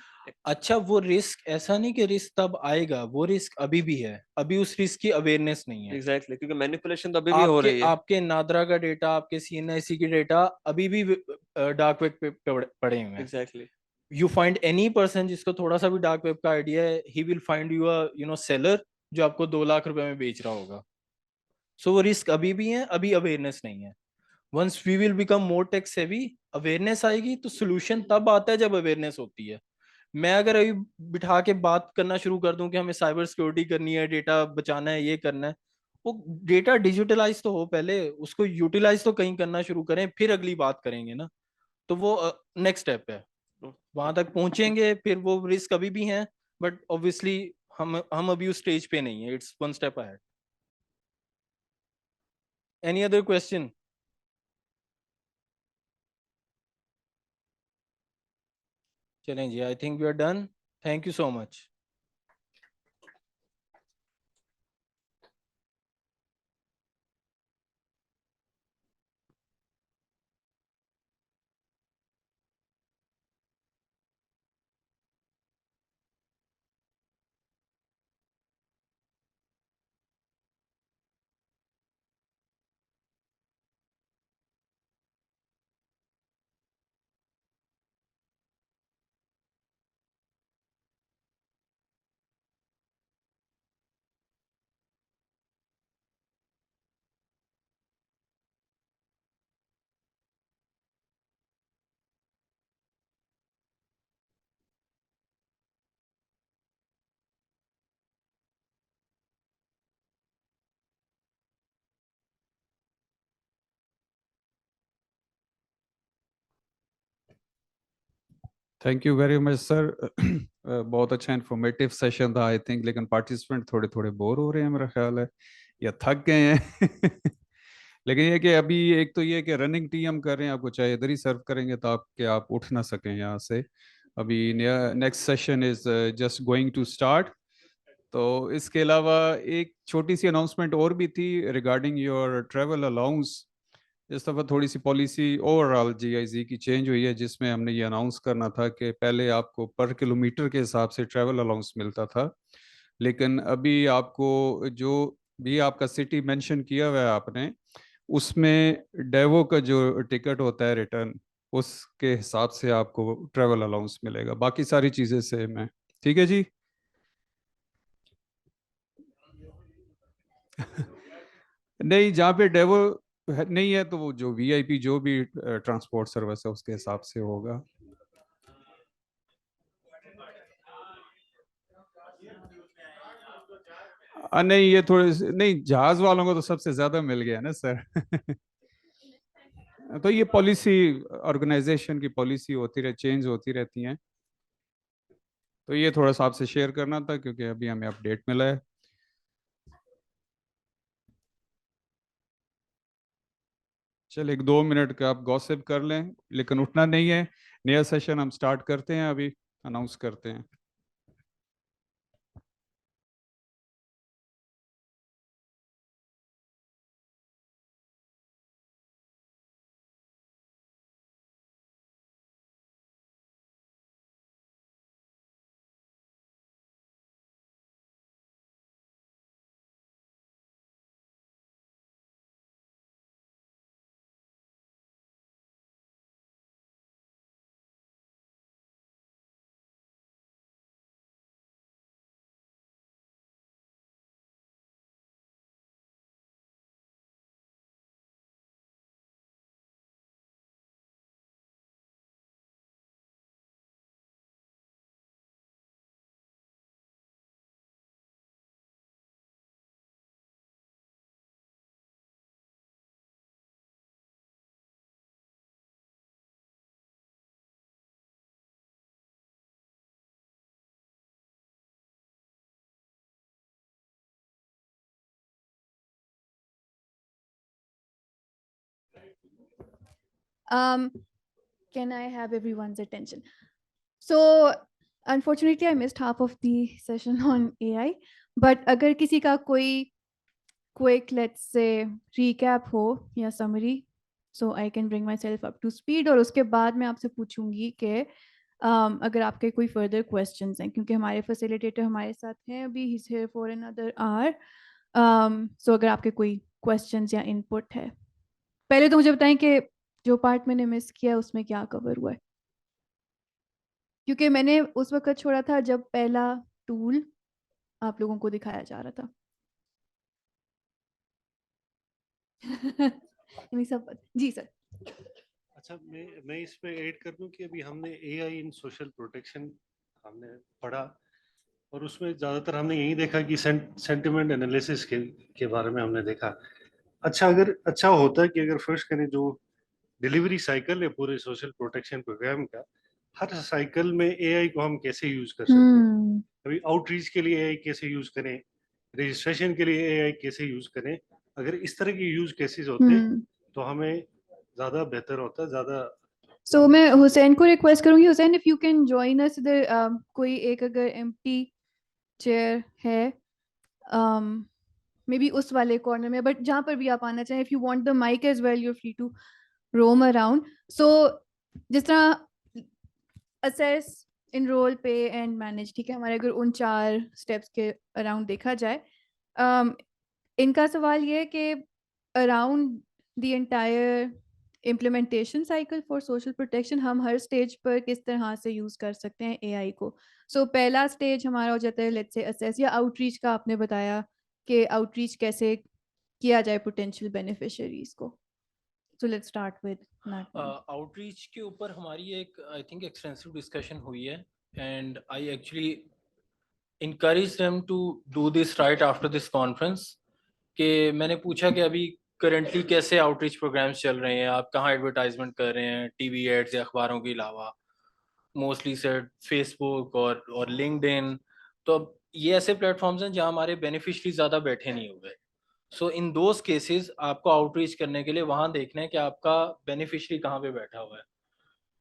अच्छा, वो रिस्क ऐसा नहीं कि रिस्क तब आएगा, वो रिस्क अभी भी है, अभी उस रिस्क की अवेयरनेस नहीं है। एग्जैक्टली क्योंकि मैनिपुलेशन तो अभी भी हो रही है। आपके नादरा का डेटा, आपके सीएनआईसी की डेटा अभी भी डार्क वेब पे पड़े हुए हैं। Exactly you find any person जिसको थोड़ा सा भी डार्क वेब का आइडिया है, he will find you a seller जो आपको 2 लाख रुपए में बेच रहा होगा। सो वो रिस्क अभी भी है, अभी अवेयरनेस नहीं है। Once we will become more tech savvy, awareness आएगी, तो सोल्यूशन तब आता है जब अवेयरनेस होती है। मैं अगर अभी बिठा के बात करना शुरू कर दूं कि हमें साइबर सिक्योरिटी करनी है, डेटा बचाना है, ये करना है, वो डेटा डिजिटलाइज तो हो पहले, उसको यूटिलाइज तो कहीं करना शुरू करें, फिर अगली बात करेंगे ना। तो वो नेक्स्ट स्टेप है, वहां तक पहुंचेंगे, फिर वो रिस्क अभी भी हैं, बट ऑब्वियसली हम अभी उस स्टेज पे नहीं है, it's one step ahead. Any other question? चलें जी, I think we are done. Thank you so much. Thank you very much sir. बहुत अच्छा इंफॉर्मेटिव सेशन था आई थिंक, लेकिन पार्टिसिपेंट थोड़े थोड़े बोर हो रहे हैं मेरा ख्याल है, या थक गए हैं। लेकिन ये कि अभी एक तो ये कि रनिंग टी हम कर रहे हैं, आपको चाहे इधर ही सर्व करेंगे तो आप उठ ना सकें यहाँ से। अभी next session is just going to start. तो इसके अलावा एक छोटी सी अनाउंसमेंट और भी थी रिगार्डिंग योर ट्रैवल अलाउंस। इस दफ़ा थोड़ी सी पॉलिसी ओवरऑल जीआईजी की चेंज हुई है, जिसमें हमने ये अनाउंस करना था कि पहले आपको पर किलोमीटर के हिसाब से ट्रैवल अलाउंस मिलता था, लेकिन अभी आपको जो भी आपका सिटी मेंशन किया हुआ है आपने, उसमें डेवो का जो टिकट होता है रिटर्न, उसके हिसाब से आपको ट्रैवल अलाउंस मिलेगा, बाकी सारी चीज़ें सेम है। ठीक है जी। नहीं, जहाँ पे डेवो नहीं है तो वो जो वीआईपी जो भी ट्रांसपोर्ट सर्विस है उसके हिसाब से होगा। नहीं, ये थोड़े नहीं, जहाज वालों को तो सबसे ज्यादा मिल गया ना सर। तो ये पॉलिसी, ऑर्गेनाइजेशन की पॉलिसी होती रहे, चेंज होती रहती हैं, तो ये थोड़ा सा आपसे शेयर करना था क्योंकि अभी हमें अपडेट मिला है। चल 1-2 मिनट का आप गॉसिप कर लें, लेकिन उठना नहीं है। नया सेशन हम स्टार्ट करते हैं, अभी अनाउंस करते हैं। Can I have everyone's attention? So, unfortunately, I missed half of the session on AI. But अगर किसी का कोई quick, let's say, recap हो या summary, so I can bring myself up to speed. और उसके बाद मैं आपसे पूछूंगी कि अगर आपके कोई further questions हैं, क्योंकि हमारे facilitator हमारे साथ हैं अभी, he's here for another hour. So अगर आपके कोई questions या input है, पहले तो मुझे बताएं कि जो part मैंने miss किया उसमें क्या cover हुआ है, क्योंकि मैंने उस वक्त छोड़ा था जब पहला tool आप लोगों को दिखाया जा रहा था. नहीं सब जी सर. अच्छा, मैं इस पे ऐड कर दूं कि अभी हमने एआई इन सोशल प्रोटेक्शन हमने पढ़ा, और उसमें ज़्यादातर हमने यही देखा कि सेंटिमेंट एनालिसिस के बारे में हमने देखा. अच्छा होता है कि अगर फर्स्ट करें जो डिलीवरी साइकिल है पूरे सोशल प्रोटेक्शन प्रोग्राम का, हर साइकिल में एआई को हम कैसे यूज कर सकते हैं. अभी आउटरीच के लिए एआई कैसे यूज करें, रजिस्ट्रेशन के लिए एआई कैसे यूज करें. अगर इस तरह के यूज केसेस होते तो हमें ज़्यादा बेहतर होता, ज़्यादा. So मैं हुसैन को रिक्वेस्ट करूंगी, Hussain if you can join us इधर, कोई एक अगर empty chair है मे बी उस वाले कॉर्नर में, बट जहाँ पर भी आप आना चाहें, if you want the mic as well you're free to roam around. So जिस तरह assess, enroll, pay and manage, ठीक है, हमारे अगर उन 4 steps के अराउंड देखा जाए, इनका सवाल ये है कि around the entire implementation cycle for social protection हम हर स्टेज पर किस तरह से यूज़ कर सकते हैं एआई को. सो पहला स्टेज हमारा हो जाता है लेट्स से असेस या आउटरीच का. आपने बताया कि आउटरीच कैसे किया जाए पोटेंशियल बेनिफिशियरीज को. So let's start with outreach के ऊपर हमारी एक आई थिंक एक्सटेंसिव डिस्कशन हुई है, and I actually encourage them to do this right after this conference. कि मैंने पूछा कि अभी करंटली कैसे आउटरीच प्रोग्राम्स चल रहे हैं, आप कहाँ एडवर्टाइजमेंट कर रहे हैं टीवी एड्स या अखबारों के अलावा, मोस्टली सेट फेसबुक और लिंक्डइन. तो अब ये ऐसे प्लेटफॉर्म्स हैं जहाँ हमारे बेनिफिशरी ज़्यादा बैठे नहीं हुए. सो इन दोज केसेस आपको आउटरीच करने के लिए वहाँ देखना है कि आपका बेनिफिशरी कहाँ पे बैठा हुआ है.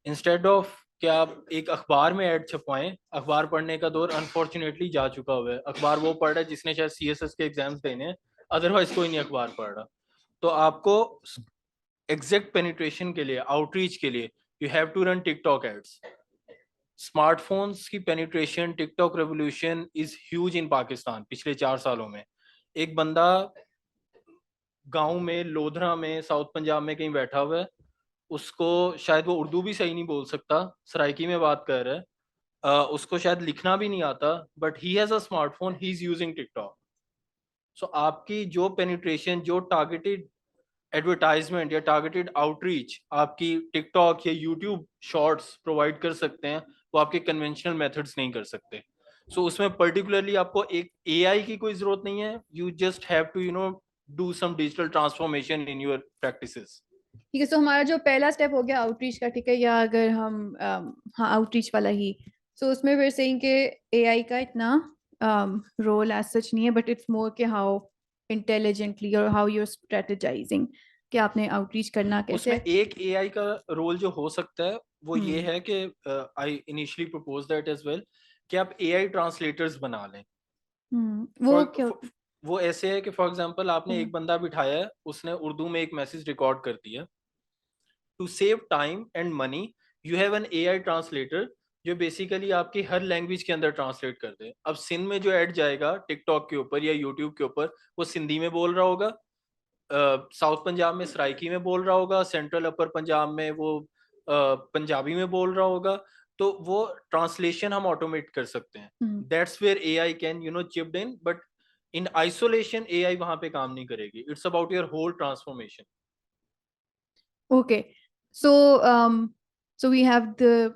इंस्टेड ऑफ कि आप एक अखबार में ऐड छपवाएं, अखबार पढ़ने का दौर अनफॉर्चुनेटली जा चुका हुआ है. अखबार वो पढ़ रहा है जिसने शायद सीएसएस के एग्जाम्स देने हैं, अदरवाइज कोई नहीं अखबार पढ़ रहा. तो आपको एग्जैक्ट पेनिट्रेशन के लिए, आउटरीच के लिए, you have to run TikTok ads. Smartphones की penetration, TikTok revolution is huge in Pakistan पिछले 4 सालों में. एक बंदा गांव में, लोधरा में, साउथ पंजाब में कहीं बैठा हुआ है, उसको शायद वो उर्दू भी सही नहीं बोल सकता, सराइकी में बात कर रहा है, उसको शायद लिखना भी नहीं आता, but he has a smartphone, he is using TikTok. So आपकी जो पेनिट्रेशन, जो टारगेटेड एडवर्टाइजमेंट या टारगेटेड आउटरीच आपकी टिकटॉक या यूट्यूब शॉर्ट्स प्रोवाइड कर सकते हैं, वो आपके कन्वेंशनल मेथड्स नहीं कर सकते. सो उसमें पर्टिकुलरली आपको एक एआई की कोई जरूरत नहीं है. You just have to do some digital transformation in your practices. ठीक है. सो हमारा जो पहला स्टेप हो गया आउटरीच का, ठीक है, या अगर हम हाँ आउटरीच वाला ही. सो उसमें फिर सेइंग के एआई का इतना रोल एज सच नहीं है, बट इट्स मोर के हाउ इंटेलिजेंटली और हाउ यू आर स्ट्रेटेजाइजिंग कि आपने आउटरीच करना कैसे. उसमें एक एआई का रोल जो हो सकता है वो ये है कि I initially propose that as well कि आप एआई ट्रांसलेटर्स बना लें. वो क्या वो ऐसे है कि फॉर एग्जांपल आपने एक बंदा बिठाया है, उसने उर्दू में एक मैसेज रिकॉर्ड कर दिया. To save time and money you have an AI translator जो बेसिकली आपकी हर लैंग्वेज के अंदर ट्रांसलेट कर दे. अब सिंध में जो ऐड जाएगा टिकटॉक के ऊपर या यूट्यूब के ऊपर, वो सिंधी में बोल रहा होगा, साउथ पंजाब में सराइकी में बोल रहा होगा, सेंट्रल अपर पंजाब में वो पंजाबी में बोल रहा होगा. तो वो ट्रांसलेशन हम ऑटोमेट कर सकते हैं. That's where AI can chipped in, but in isolation AI वहां पे काम नहीं करेगी. It's about your whole transformation. Okay, so so we have the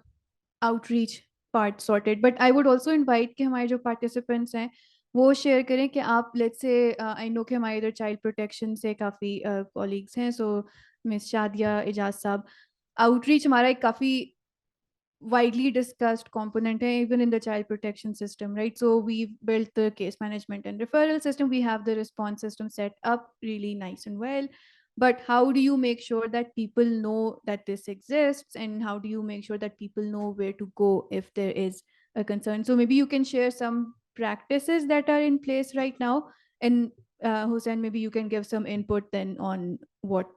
outreach part sorted, but I would also invite कि हमारे जो participants हैं वो शेयर करें कि आप let's say I know कि हमारे इधर child protection से काफ़ी colleagues हैं. So Miss शादिया इजाज साहब, outreach हमारा एक काफ़ी widely discussed component hai, even in the child protection system, right? So we've built the case management and referral system. We have the response system set up really nice and well. But how do you make sure that people know that this exists, and how do you make sure that people know where to go if there is a concern? So maybe you can share some practices that are in place right now. And Hussain, maybe you can give some input then on what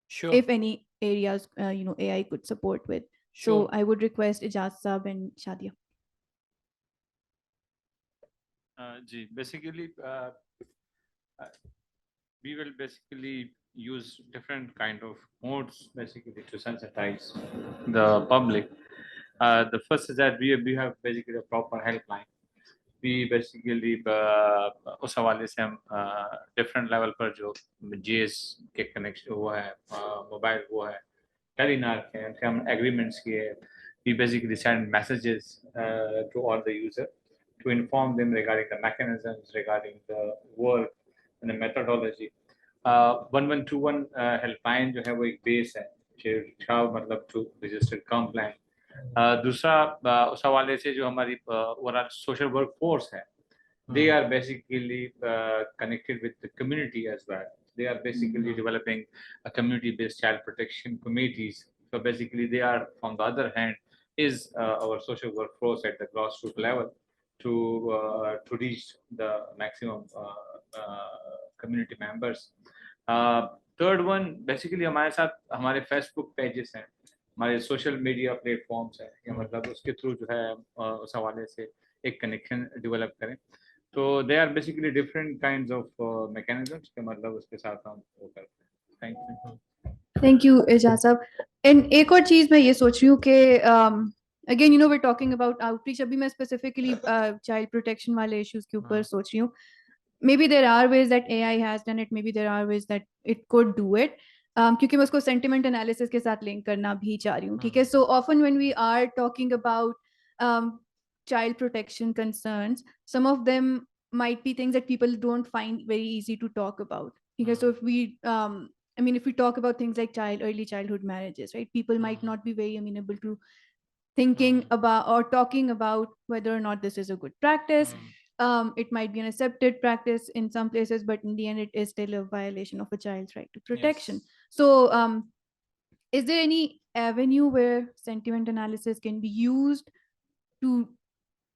Sure. if any areas AI could support with. So Sure. I would request Ijaz Saab and Shadia. Basically, we will basically use different kind of modes basically to sensitize the public. The first is that we have basically a proper helpline. We basically उस हवाले से हम different level पर जो GS के connection वो है mobile वो है टेलीनार के हम agreements किए. We basically send messages to all the user to inform them regarding the mechanisms, regarding the work and the methodology. 1121 helpline जो है वो एक बेस है मतलब टू रजिस्टर्ड कंप्लेंट. दूसरा उस हवाले से जो हमारी ओवरऑल सोशल वर्क फोर्स है, they are basically connected with the community as well. They are basically developing a community-based child protection committees. So basically they are, on the other hand, is our social workforce at the grassroots level to reach the maximum community members. Third one, basically हमारे साथ हमारे Facebook pages हैं, हमारे social media platforms हैं, या मतलब उसके through जो है उस हवाले से एक connection develop करें. So they are basically different kinds of mechanisms के मतलब उसके साथ हम वो करते हैं. Thank you. Thank you, Ijaz Saab. And एक और चीज मैं ये सोच रही हूँ कि again we're talking about outreach. अभी मैं specifically child protection वाले issues के ऊपर सोच रही हूँ. Maybe there are ways that AI has done it. Maybe there are ways that it could do it. क्योंकि मैं उसको sentiment analysis के साथ link करना भी चाह रही हूँ. ठीक है. So often when we are talking about child protection concerns, some of them might be things that people don't find very easy to talk about. Okay, so if we if we talk about things like early childhood marriages, right, people might not be very amenable to thinking about or talking about whether or not this is a good practice. It might be an accepted practice in some places, but in the end it is still a violation of a child's right to protection. Yes. So is there any avenue where sentiment analysis can be used to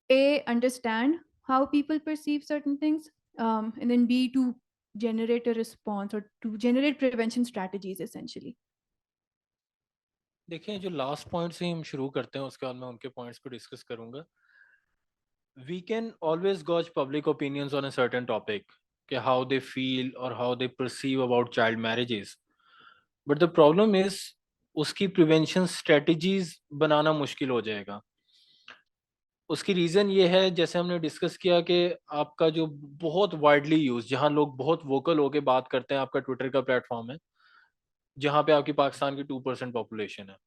A, understand how people perceive certain things, and then B, to generate a response or to generate prevention strategies essentially? देखिए, जो last point से हम शुरू करते हैं उसके बाद मैं उनके पॉइंट्स को डिस्कस करूंगा. We can always gauge public opinions on a certain topic, कि how they feel or how they perceive about child marriages. But the problem is उसकी prevention strategies बनाना मुश्किल हो जाएगा. उसकी रीज़न ये है, जैसे हमने डिस्कस किया, कि आपका जो बहुत वाइडली यूज, जहाँ लोग बहुत वोकल होके बात करते हैं, आपका ट्विटर का प्लेटफॉर्म है, जहाँ पे आपकी पाकिस्तान की 2% पॉपुलेशन है.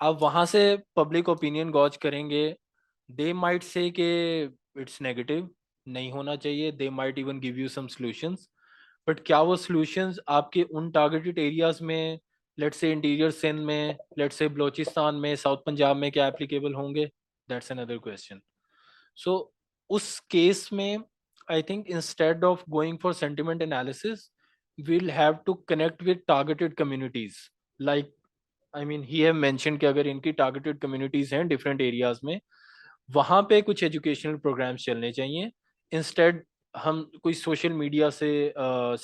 आप वहाँ से पब्लिक ओपिनियन गॉज करेंगे. दे माइट से कि इट्स नेगेटिव, नहीं होना चाहिए. They might even give you some solutions. But क्या वो सॉल्यूशंस आपके उन टारगेटेड एरियाज में, लेट्स से इंटीरियर सिंध में, लेट्स से बलोचिस्तान में, साउथ पंजाब में, क्या एप्लीकेबल होंगे? That's another question. सो उस केस में I think instead of going for sentiment analysis, we'll have to connect with targeted communities. Like, I mean, he have mentioned कि अगर इनकी targeted communities हैं different areas में, वहाँ पे कुछ educational programs चलने चाहिए. Instead हम कोई social media से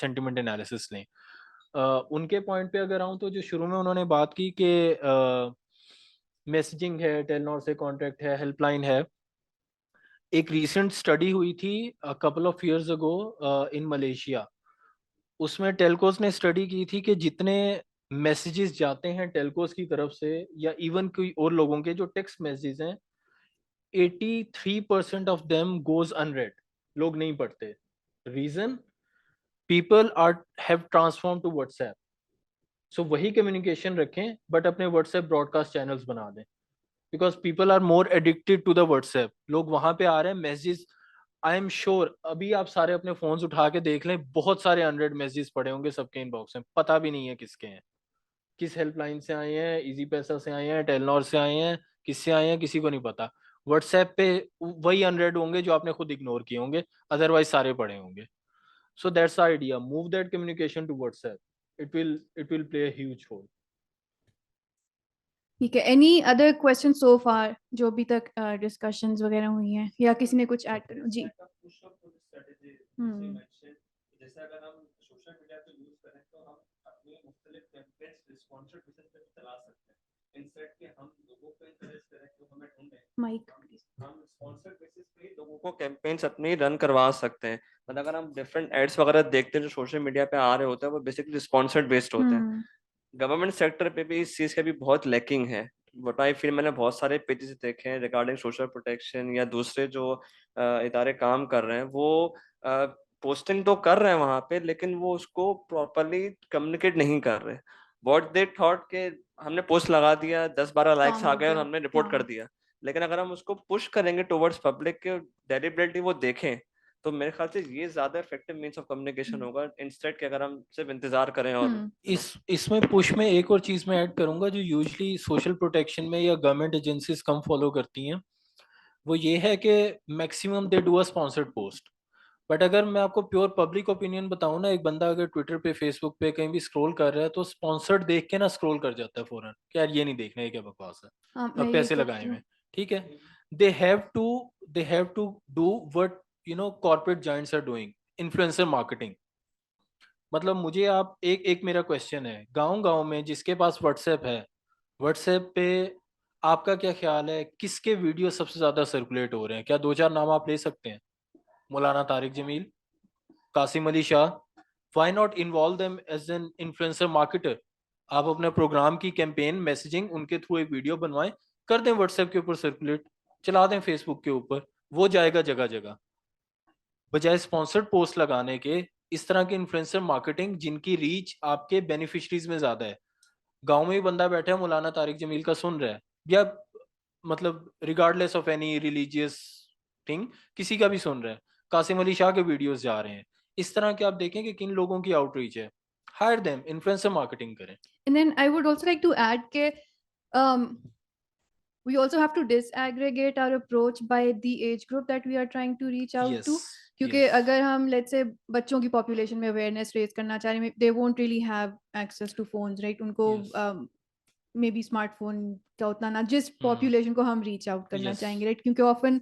sentiment analysis लें. उनके point पे अगर आऊँ तो जो शुरू में उन्होंने बात की कि messaging है, टेलनॉर से contact है, helpline है. एक recent study हुई थी a couple of years ago in Malaysia. उसमें टेलकोस ने स्टडी की थी कि जितने मैसेजेस जाते हैं टेलकोस की तरफ से, या इवन कोई और लोगों के जो टेक्स्ट मैसेजेस हैं, 83% ऑफ देम गोज अनरेड. लोग नहीं पढ़ते. Reason, people have transform to WhatsApp. So वही कम्युनिकेशन रखें बट अपने व्हाट्सएप ब्रॉडकास्ट चैनल्स बना दें, because people are more addicted to the WhatsApp. लोग वहां पे आ रहे हैं, मैसेजेस, आई एम श्योर अभी आप सारे अपने फोन्स उठा के देख लें, बहुत सारे 100 मैसेजेस पड़े होंगे सबके इनबॉक्स में, पता भी नहीं है किसके हैं, किस हेल्पलाइन से आए हैं, इजी पैसा से आए हैं, टेलनॉर से आए हैं, किससे आए हैं, किसी को नहीं पता. व्हाट्सएप पे वही 100 होंगे जो आपने खुद इग्नोर किए होंगे, अदरवाइज सारे पड़े होंगे. So that's the idea, move that communication to WhatsApp. It will play a huge role. ठीक है. Any other question so far जो अभी तक डिस्कशंस वगैरह हुई हैं, या किसी ने कुछ ऐड करो? जी. जैसे अगर हम सोशल मीडिया को यूज करें तो हम अपनी मुख्तलिफ कैंपेन्स स्पॉन्सर्ड बेसिस पे चला सकते हैं इंस्टेड के हम लोगों पे इंटरेस्ट करें कि हमें ढूंढें माइक हम स्पॉन्सर्ड बेसिस पे लोगों को कैंपेन्स अपनी रन करवा सकते हैं। मतलब अगर हम डिफरेंट एड्स वगैरह देखते हैं जो सोशल मीडिया पे आ रहे होते हैं वो बेसिकली स्पॉन्सर्ड बेस्ड होते हैं। गवर्नमेंट सेक्टर पे भी इस चीज का भी बहुत लैकिंग है। बट आई फील मैंने बहुत सारे पेजेस देखे हैं रिगार्डिंग सोशल प्रोटेक्शन या दूसरे जो इदारे काम कर रहे हैं वो पोस्टिंग तो कर रहे हैं वहां पे लेकिन वो उसको प्रॉपरली कम्युनिकेट नहीं कर रहे। व्हाट दे थॉट के हमने पोस्ट लगा दिया 10-12 लाइक्स आ गए और हमने रिपोर्ट कर दिया। लेकिन अगर हम उसको पुश करेंगे टुवर्ड्स पब्लिक के डेलिबरेटली वो देखें तो मेरे ख्याल से ये ज्यादा इफेक्टिव मींस ऑफ कम्युनिकेशन होगा इंस्टेड के अगर हम सिर्फ इंतजार करें। और इसमें पुश में एक और चीज मैं ऐड करूंगा जो यूजुअली सोशल प्रोटेक्शन में या गवर्नमेंट एजेंसीज कम फॉलो करती हैं वो ये है कि maximum they do a sponsored post. But अगर मैं आपको प्योर पब्लिक ओपिनियन बताऊं ना, एक बंदा अगर ट्विटर पे फेसबुक पे कहीं भी स्क्रॉल कर रहा है तो स्पॉन्सर्ड देख के ना स्क्रॉल कर जाता है फौरन कि यार ये नहीं देखना है, क्या बकवास है, अब पैसे लगाए हुए। ठीक है, they have to do what you know corporate giants are doing, influencer marketing. मतलब मुझे आप एक मेरा क्वेश्चन है, गांव में जिसके पास व्हाट्सएप है, व्हाट्सएप पे आपका क्या ख्याल है किसके वीडियो सबसे ज्यादा सर्कुलेट हो रहे हैं? क्या 2-4 नाम आप ले सकते हैं? Maulana Tariq Jameel, Qasim Ali Shah. Why not involve them as an influencer marketer? आप अपने प्रोग्राम की कैंपेन मैसेजिंग उनके थ्रू एक वीडियो बनवाएं, कर दें व्हाट्सएप के ऊपर सर्कुलेट, चला दें फेसबुक के ऊपर, वो जाएगा जगह जगह। बजाय स्पॉन्सर्ड पोस्ट लगाने के इस तरह की इन्फ्लुएंसर मार्केटिंग जिनकी रीच आपके बेनिफिशरीज में ज्यादा है। गांव में ही बंदा बैठा है मौलाना तारिक जमील का सुन रहा है, या मतलब regardless of any religious thing किसी का भी सुन रहा है, कासिम अली शाह के वीडियोस जा रहे हैं। इस तरह के आप देखें कि किन लोगों की आउटरीच है, हायर देम, इन्फ्लुएंसर मार्केटिंग करें। And then I would also like to add के we also have to disaggregate our approach by the age group that we are trying to reach out to. क्योंकि अगर हम let's say बच्चों की population में awareness raise करना चाह रहे हैं, they won't really have access to phones, right? उनको maybe smartphone का उतना ना, जिस population को हम reach out करना चाहेंगे, right? क्योंकि often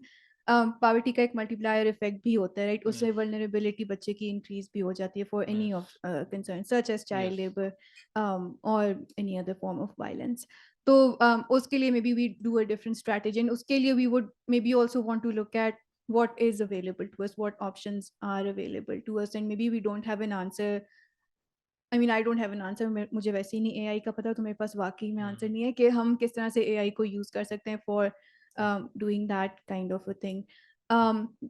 poverty का एक multiplier effect भी होता है, right? उससे vulnerability बच्चे की increase भी हो जाती है for any of concerns such as child labor or any other form of violence. तो उसके लिए maybe we do a different strategy, and उसके लिए we would maybe also want to look at what is available to us, what options are available to us, and maybe we don't have an answer. I mean, I don't have an answer. मुझे वैसे ही नहीं AI का पता, तो मेरे पास वाकई में answer नहीं है कि हम किस तरह से AI को यूज कर सकते हैं for doing that kind of a thing.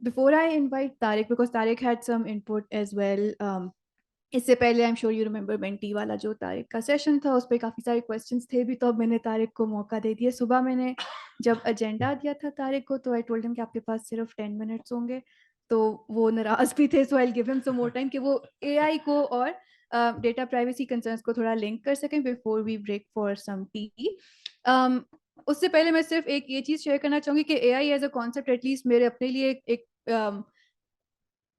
Before I invite Tariq, because Tariq had some input as well. इससे पहले I am sure you remember Menti वाला जो तारिक का सेशन था, उस पर काफ़ी सारे क्वेश्चंस थे भी, तो अब मैंने तारिक को मौका दे दिया। सुबह मैंने जब एजेंडा दिया था तारिक को तो आई टोल्ड हिम कि आपके पास सिर्फ 10 मिनट्स होंगे, तो वो नाराज भी थे, so I will give him some more time कि वो AI को और डेटा प्राइवेसी कंसर्न्स को थोड़ा लिंक कर सकें before we break for some tea. उससे पहले मैं सिर्फ एक ये चीज़ शेयर करना चाहूँगी कि AI as a concept at least मेरे अपने लिए एक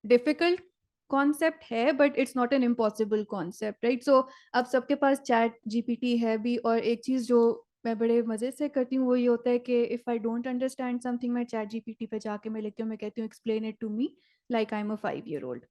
डिफिकल्ट कॉन्सेप्ट है, but it's not an impossible concept, right? So अब सबके पास चैट GPT है भी, और एक चीज़ जो मैं बड़े मज़े से करती हूँ वो ये होता है कि if I don't understand something, मैं चैट GPT पे जाके मैं लिखती हूँ, मैं कहती हूँ explain it to me like I am a 5-year-old।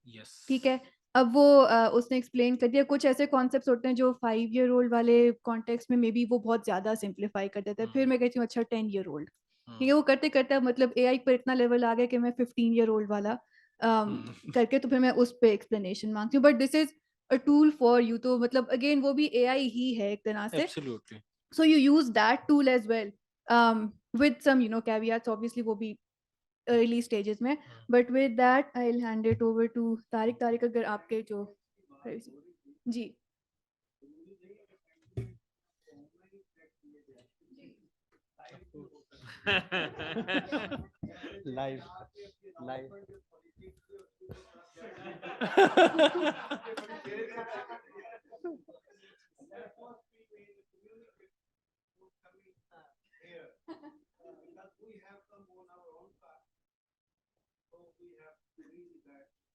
ठीक है, अब वो उसने एक्सप्लेन कर दिया। कुछ ऐसे कॉन्सेप्ट्स होते हैं जो 5-year-old वाले कॉन्टेक्स्ट में मे बी वो बहुत ज़्यादा सिंप्लीफाई कर देता है, फिर मैं कहती हूँ अच्छा 10-year-old। ठीक है, वो करते करते मतलब AI पर इतना लेवल आ गया कि मैं 15-year-old वाला करके तो फिर मैं उस पे एक्सप्लेनेशन मांगती हूँ, but this is a tool for you, तो मतलब अगेन वो भी AI ही है एक तरह से। Absolutely. So you use that tool as well with some caveats, obviously वो भी early stages में, but with that I'll hand it over to Tariq. Tariq अगर आपके जो जी live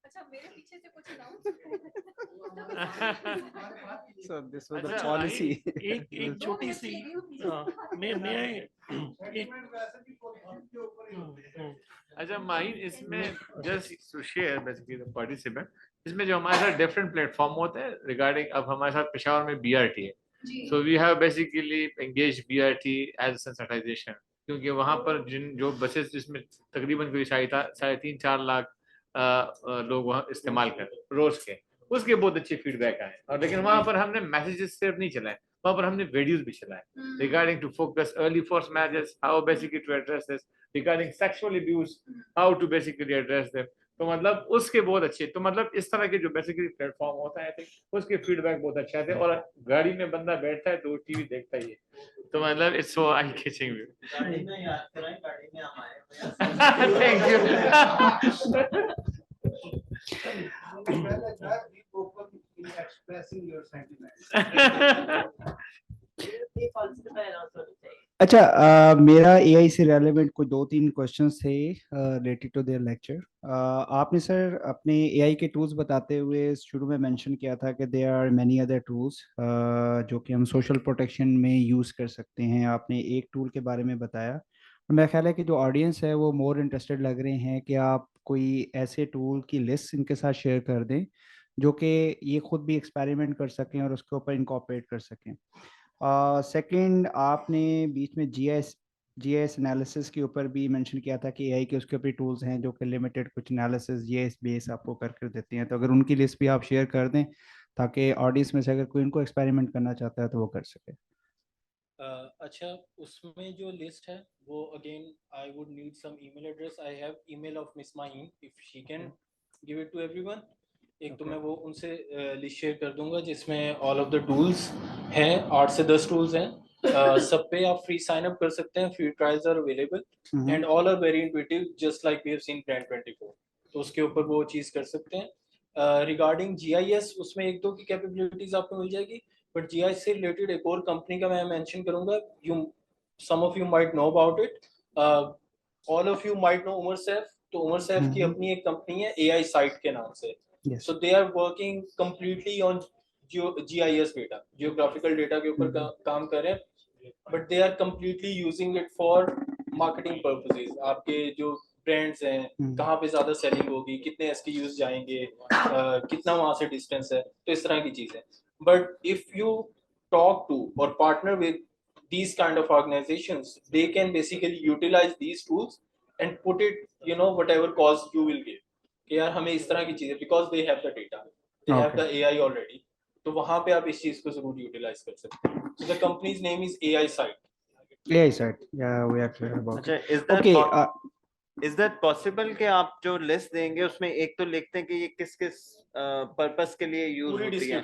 अच्छा मेरे पीछे से कुछ So this was the policy. एक छोटी सी मैं अच्छा माइन इसमें just to share basically the participant इसमें जो हमारे साथ डिफरेंट प्लेटफॉर्म होते हैं रिगार्डिंग, अब हमारे साथ पेशावर में BRT है, so we have basically engage BRT as sensitization, क्योंकि वहाँ पर जो बसेस जिसमें तकरीबन कोई 3.5-4 लाख लोग वहाँ इस्तेमाल करें रोज के, उसके बहुत अच्छे फीडबैक आए। और लेकिन वहाँ पर हमने मैसेजेस सिर्फ नहीं चलाए, वहाँ पर हमने वीडियोस भी चलाए regarding to focus early force marriages, how basically to address this, regarding sexual abuse, how to basically address them. तो मतलब उसके बहुत अच्छे, तो मतलब इस तरह के जो बेसिकली प्लेटफॉर्म होता है, आई थिंक उसके फीडबैक बहुत अच्छे आते हैं। और गाड़ी में बंदा बैठता है तो टीवी देखता ही है, तो मतलब it's so eye catching view. गाड़ी में याद कराएं, गाड़ी में हम आए। थैंक अच्छा, मेरा एआई से रेलेवेंट कोई 2-3 क्वेश्चंस थे रिलेटेड टू देयर लेक्चर। आपने सर अपने एआई के टूल्स बताते हुए शुरू में मेंशन किया था कि there are many other tools जो कि हम सोशल प्रोटेक्शन में यूज़ कर सकते हैं। आपने एक टूल के बारे में बताया और मेरा ख्याल है कि जो ऑडियंस है वो मोर इंटरेस्टेड लग रहे हैं कि आप कोई ऐसे टूल की लिस्ट इनके साथ शेयर कर दें जो कि ये खुद भी एक्सपेरिमेंट कर सकें और उसके ऊपर इनकॉर्पोरेट कर सकें। सेकंड, आपने बीच में जीआईएस एनालिसिस के ऊपर भी मेंशन किया था कि एआई के उसके ऊपर टूल्स हैं जो कि लिमिटेड कुछ एनालिसिस जीआईएस बेस आपको कर देते हैं, तो अगर उनकी लिस्ट भी आप शेयर कर दें ताकि ऑडियंस में से अगर कोई इनको एक्सपेरिमेंट करना चाहता है तो वो कर सके। अच्छा, उसमें जो लिस्ट है वो again I would need some email address. I have email of miss Maheen, if she can give it to everyone. एक तो मैं वो उनसे लिस्ट शेयर कर दूंगा जिसमें ऑल ऑफ द टूल्स हैं, 8 से 10 टूल्स हैं। सब पे आप फ्री साइन अप कर सकते हैं, free trials are available and all are very intuitive just like we have seen brand 24। तो उसके ऊपर वो चीज़ कर सकते हैं। रिगार्डिंग जीआईएस उसमें 1-2 की कैपेबिलिटीज आपको मिल जाएगी, बट जीआईएस से रिलेटेड एक और कंपनी का मैं मेंशन करूंगा, some of you might know about it, all of you might know Umar Saif. तो उमर सैफ की अपनी एक कंपनी है एआई साइट के नाम से। Yes. So they are working completely on GIS data, geographical data के ऊपर काम कर रहे हैं, but they are completely using it for marketing purposes। आपके जो ब्रांड्स हैं कहाँ पे ज्यादा सेलिंग होगी, कितने SKUs जाएंगे, कितना वहां से डिस्टेंस है, तो इस तरह की चीजें। But if you talk to or partner with these kind of organizations, they can basically utilize these tools and put it, whatever cost you will give कि यार हमें इस तरह की चीजें, because they have the data, they have the AI already, तो वहां पे आप इस चीज को जरूर यूटिलाइज कर सकते हैं। So the companies name is AI site. AI site, या वी आर क्लियर अबाउट अच्छा, ओके। इज दैट पॉसिबल कि आप जो लिस्ट देंगे उसमें एक तो लिखते हैं कि ये किस किस पर्पस के लिए यूज होती है,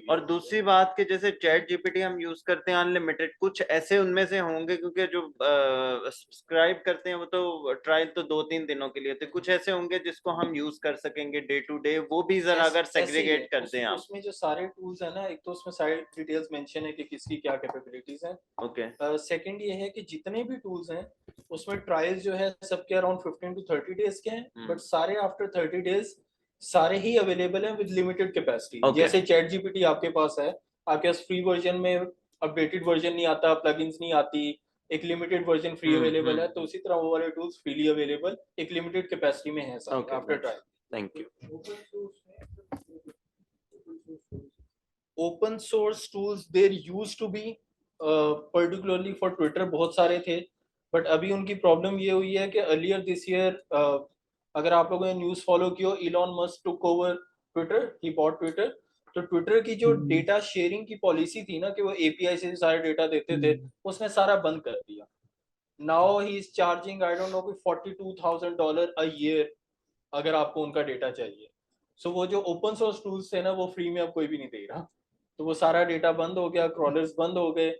और दूसरी बात कि जैसे चैट जीपीटी हम यूज करते हैं अनलिमिटेड, कुछ ऐसे उनमें से होंगे क्योंकि जो सब्सक्राइब करते हैं वो तो ट्रायल तो 2-3 दिनों के लिए, तो कुछ ऐसे होंगे जिसको हम यूज कर सकेंगे डे टू डे, वो भी जरा अगर सेग्रीगेट करते हैं आप। उसमें जो सारे टूल्स है ना, एक तो उसमें सारी डिटेल्स मेंशन है कि किसकी क्या कैपेबिलिटीज हैं। ओके, सेकंड ये है कि जितने भी टूल्स हैं उसमें ट्रायल्स जो है सबके अराउंड 15 to 30 डेज के हैं, बट सारे आफ्टर 30 डेज सारे ही अवेलेबल हैं विद लिमिटेड कैपेसिटी। जैसे चैट जीपीटी आपके पास है, आपके पास फ्री वर्जन में अपडेटेड वर्जन नहीं आता, प्लगइन्स नहीं आती, एक लिमिटेड वर्जन फ्री अवेलेबल है, तो उसी तरह वो वाले टूल्स फ्रीली अवेलेबल एक लिमिटेड कैपेसिटी में है सारे after trial. Thank you. Open source tools there used to be, particularly for Twitter बहुत सारे थे, बट अभी उनकी प्रॉब्लम ये हुई है कि अर्लियर दिस ईयर, अगर आप लोगों ने न्यूज़ फॉलो किया, Elon Musk took over Twitter, he bought Twitter. तो ट्विटर की जो डेटा शेयरिंग की पॉलिसी थी ना कि वो एपीआई से सारे डेटा देते थे, उसने सारा बंद कर दिया। Now he is charging I don't know कोई $42,000 अ ईयर अगर आपको उनका डेटा चाहिए। सो वो जो ओपन सोर्स टूल्स थे ना वो फ्री में अब कोई भी नहीं दे रहा, तो वो सारा डेटा बंद हो गया, क्रॉलर्स बंद हो गए।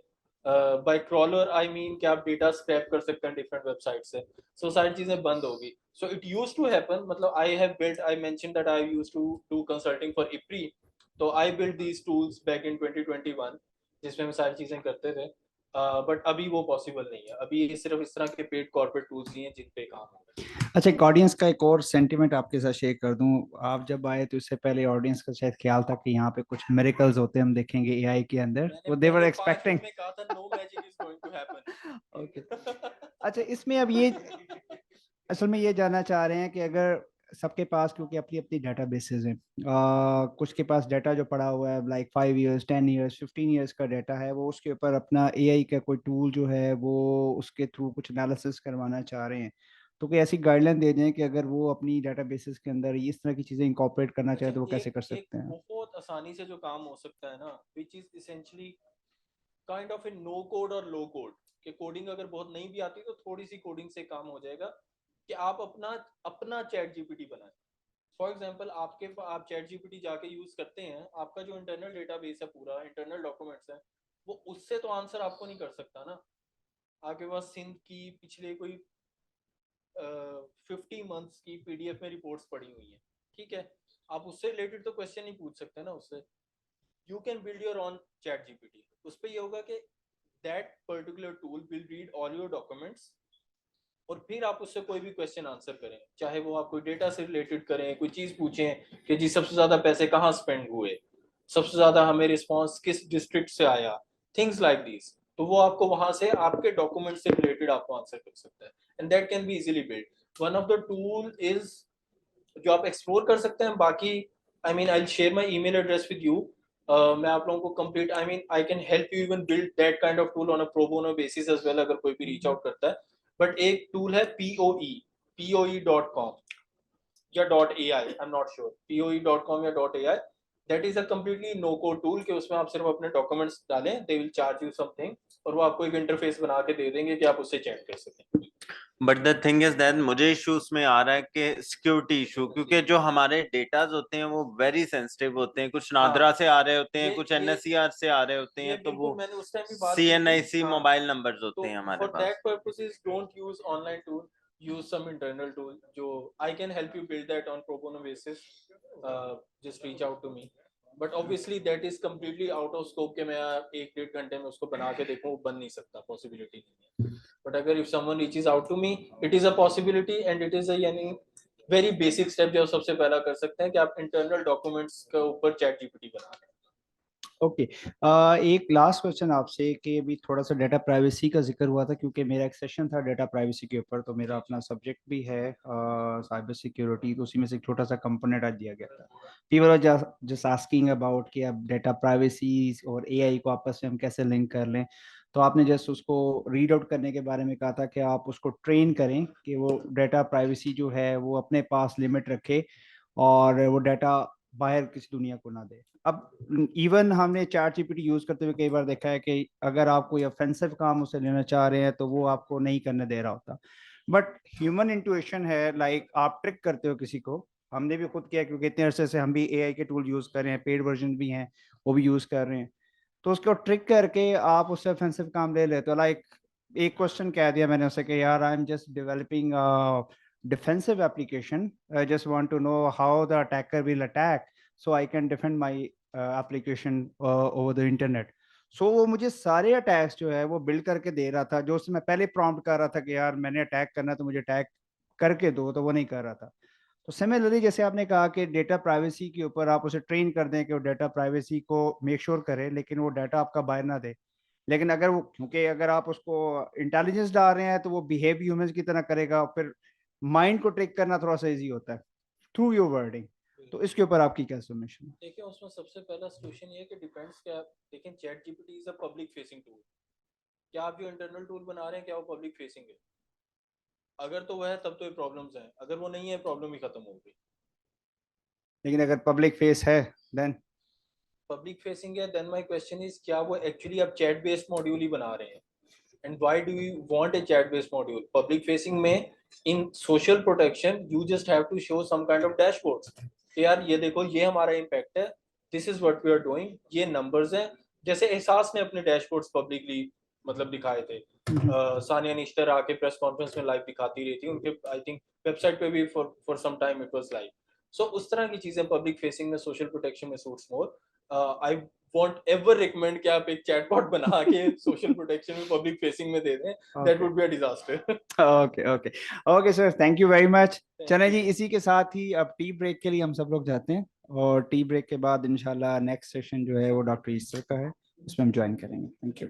बाय क्रॉलर आई मीन कि आप डेटा स्क्रैप कर सकते हैं डिफरेंट वेबसाइट से, सो सारी चीजें बंद होगी। So it used to happen, मतलब I have built, I mention that I used to do consulting for IPRI, तो I built these tools back in 2021 जिसमें हम सारी चीजें करते थे, बट अभी वो पॉसिबल नहीं है। अभी ये सिर्फ इस तरह के पेड कॉर्पोरेट टूल्स ही हैं जिन पे काम हो रहा है। अच्छा, एक ऑडियंस का एक और सेंटिमेंट आपके साथ शेयर कर दूं। आप जब आए तो इससे पहले ऑडियंस का शायद ख्याल था कि यहाँ पे कुछ मिरेकल्स होते हैं, हम देखेंगे एआई के अंदर, वो दे वर एक्सपेक्टिंग। ओके, अच्छा, इसमें अब ये असल में ये जानना चाह रहे हैं कि अगर सबके पास क्योंकि अपनी अपनी डेटाबेसेस हैं, कुछ के पास डाटा जो पड़ा हुआ है लाइक 5 इयर्स 10 इयर्स 15 इयर्स का डाटा है, वो उसके ऊपर अपना एआई का कोई टूल जो है वो उसके थ्रू कुछ एनालिसिस करवाना चाह रहे हैं, तो कोई ऐसी गाइडलाइन दे दें कि अगर वो अपनी डेटाबेसेस के अंदर इस तरह की चीज़ें इंकॉर्पोरेट करना चाहे तो वो कैसे कर सकते हैं? बहुत आसानी से जो काम हो सकता है ना, which is essentially kind of a no code और लो कोड, कि कोडिंग अगर बहुत नहीं भी आती तो थोड़ी सी कोडिंग से काम हो जाएगा, कि आप अपना चैट जीपीटी बनाएं। फॉर एग्जांपल आप चैट जीपीटी जाके यूज करते हैं, आपका जो इंटरनल डेटाबेस है, पूरा इंटरनल डॉक्यूमेंट्स है, वो उससे तो आंसर आपको नहीं कर सकता ना। आपके पास सिंध की पिछले कोई 50 मंथ्स की पीडीएफ में रिपोर्ट्स पड़ी हुई है, ठीक है, आप उससे रिलेटेड तो क्वेश्चन नहीं पूछ सकते ना उससे। You can build your on chat GPT. उस पर ये होगा कि that particular tool will read all your documents, और फिर आप उससे कोई भी क्वेश्चन आंसर करें, चाहे वो आप कोई डेटा से रिलेटेड करें, कोई चीज़ पूछें कि जी सबसे ज़्यादा पैसे कहाँ स्पेंड हुए, सबसे ज़्यादा हमें रिस्पॉन्स किस डिस्ट्रिक्ट से आया, थिंग्स लाइक दिस, तो वो आपको वहाँ से आपके डॉक्यूमेंट से रिलेटेड आपको आंसर कर सकता है, and that can be easily build. One of the tool is जो आप एक्सप्लोर कर सकते हैं। बाकी I mean I will share my email address with you, मैं आप लोगों को complete I mean I can help you even build that kind of tool on a pro bono basis as well, अगर कोई भी रीच आउट करता है। But एक टूल है poe.com या .ai, I am not sure, poe.com या .ai, that is a completely no code tool, कि उसमें आप सिर्फ अपने डॉक्यूमेंट्स डालें, they will charge you something, और वो आपको एक इंटरफेस बना के दे देंगे कि आप उससे चैट कर सकें। But the thing is that मुझे इश्यूज में आ रहा है कि सिक्योरिटी इशू, क्योंकि जो हमारे डेटाज होते हैं वो वेरी सेंसिटिव होते हैं, कुछ नादरा से आ रहे होते हैं, कुछ एनएसईआर से आ रहे होते हैं, तो वो CNIC मोबाइल नंबर्स होते हैं हमारे पास। For that purposes don't use online tool, use some internal tool, जो I can help you build that on pro bono basis, just reach out to me, but obviously that is completely out of scope, कि मैं 1-1.5 घंटे में उसको बना के देखूं, वो बन नहीं सकता, possibility नहीं है। but अगर if someone reaches out to me, it is a possibility and it is a यानी very basic step जो सबसे पहला कर सकते हैं, कि आप internal documents के ऊपर chat GPT बना लें। ओके एक लास्ट क्वेश्चन आपसे, कि अभी थोड़ा सा डेटा प्राइवेसी का जिक्र हुआ था, क्योंकि मेरा एक सेशन था डेटा प्राइवेसी के ऊपर, तो मेरा अपना सब्जेक्ट भी है साइबर सिक्योरिटी, तो उसी में से एक छोटा सा कंपोनेंट आज दिया गया था। People are just asking about कि अब डेटा प्राइवेसी और एआई को आपस में हम कैसे लिंक कर लें, तो आपने जस्ट उसको रीड आउट करने के बारे में कहा था कि आप उसको ट्रेन करें कि वो डेटा प्राइवेसी जो है वो अपने पास लिमिट रखे और वो डाटा बाहर किसी दुनिया को ना दे। अब इवन हमने चैट जीपीटी यूज करते हुए कई बार देखा है कि अगर आप कोई ऑफेंसिव काम उसे लेना चाह रहे हैं तो वो आपको नहीं करने दे रहा होता, बट ह्यूमन इंट्यूशन है, लाइक आप ट्रिक करते हो किसी को, हमने भी खुद किया क्योंकि इतने अरसे से हम भी एआई के टूल यूज कर रहे हैं, पेड वर्जन भी हैं वो भी यूज कर रहे हैं, तो उसको ट्रिक करके आप उससे ऑफेंसिव काम ले लेते हो। लाइक एक क्वेश्चन कह दिया मैंने उसे कि यार I am just developing defensive application, I just want to know how the attacker will attack so I can defend my application over the internet। so वो मुझे सारे अटैक्स जो है वो बिल्ड करके दे रहा था, जो उससे मैं पहले प्रॉम्प्ट कर रहा था कि यार मैंने अटैक करना है तो मुझे अटैक करके दो, तो वो नहीं कर रहा था। तो सिमिलरली जैसे आपने कहा कि डेटा प्राइवेसी के ऊपर आप उसे ट्रेन कर दें कि वो डेटा प्राइवेसी को मेक श्योर करे, लेकिन वो डाटा आपका बाहर ना दे, लेकिन अगर वो, क्योंकि अगर आप उसको इंटेलिजेंस डाल रहे हैं तो वो बिहेव ह्यूमंस की तरह करेगा, फिर माइंड को ट्रिक करना थोड़ा सा इजी होता है थ्रू योर वर्डिंग, तो इसके ऊपर आपकी क्या सजेशन है? देखिए उसमें सबसे पहला सॉल्यूशन ये है कि डिपेंड्स क्या, लेकिन chat GPT is a public facing tool, क्या आप जो इंटरनल टूल बना रहे हैं क्या वो पब्लिक फेसिंग है? अगर तो वह है तब तो ये प्रॉब्लम्स हैं, अगर वो नहीं है प्रॉब्लम ही खत्म हो गई। लेकिन अगर पब्लिक फेस है देन पब्लिक फेसिंग है, देन माय क्वेश्चन इज क्या वो एक्चुअली आप चैट बेस्ड मॉड्यूल ही बना रहे हैं? And why do you want a chat based module? Public facing में in social protection you just have to show some kind of dashboards कि यार ये देखो ये हमारा इम्पैक्ट है, this is what we are doing, ये नंबर्स हैं। जैसे एहसास ने अपने डैशबोर्ड्स पब्लिकली मतलब दिखाए थे, सानिया निश्तर आके प्रेस कॉन्फ्रेंस में लाइव दिखाती रही थी, उनके आई थिंक वेबसाइट पे भी for some time it was live. So उस तरह की चीजें पब्लिक फेसिंग में सोशल प्रोटेक्शन में suits more. I won't ever recommend कि आप एक चैटबॉट बना के सोशल प्रोटेक्शन में पब्लिक फेसिंग में दे दें, that would be a disaster। Okay sir, thank you very much. चलें जी, इसी के साथ ही अब टी ब्रेक के लिए हम सब लोग जाते हैं, और टी ब्रेक के बाद इंशाल्लाह नेक्स्ट सेशन जो है वो डॉक्टर ईसर का है, उसमें हम ज्वाइन करेंगे। Thank you.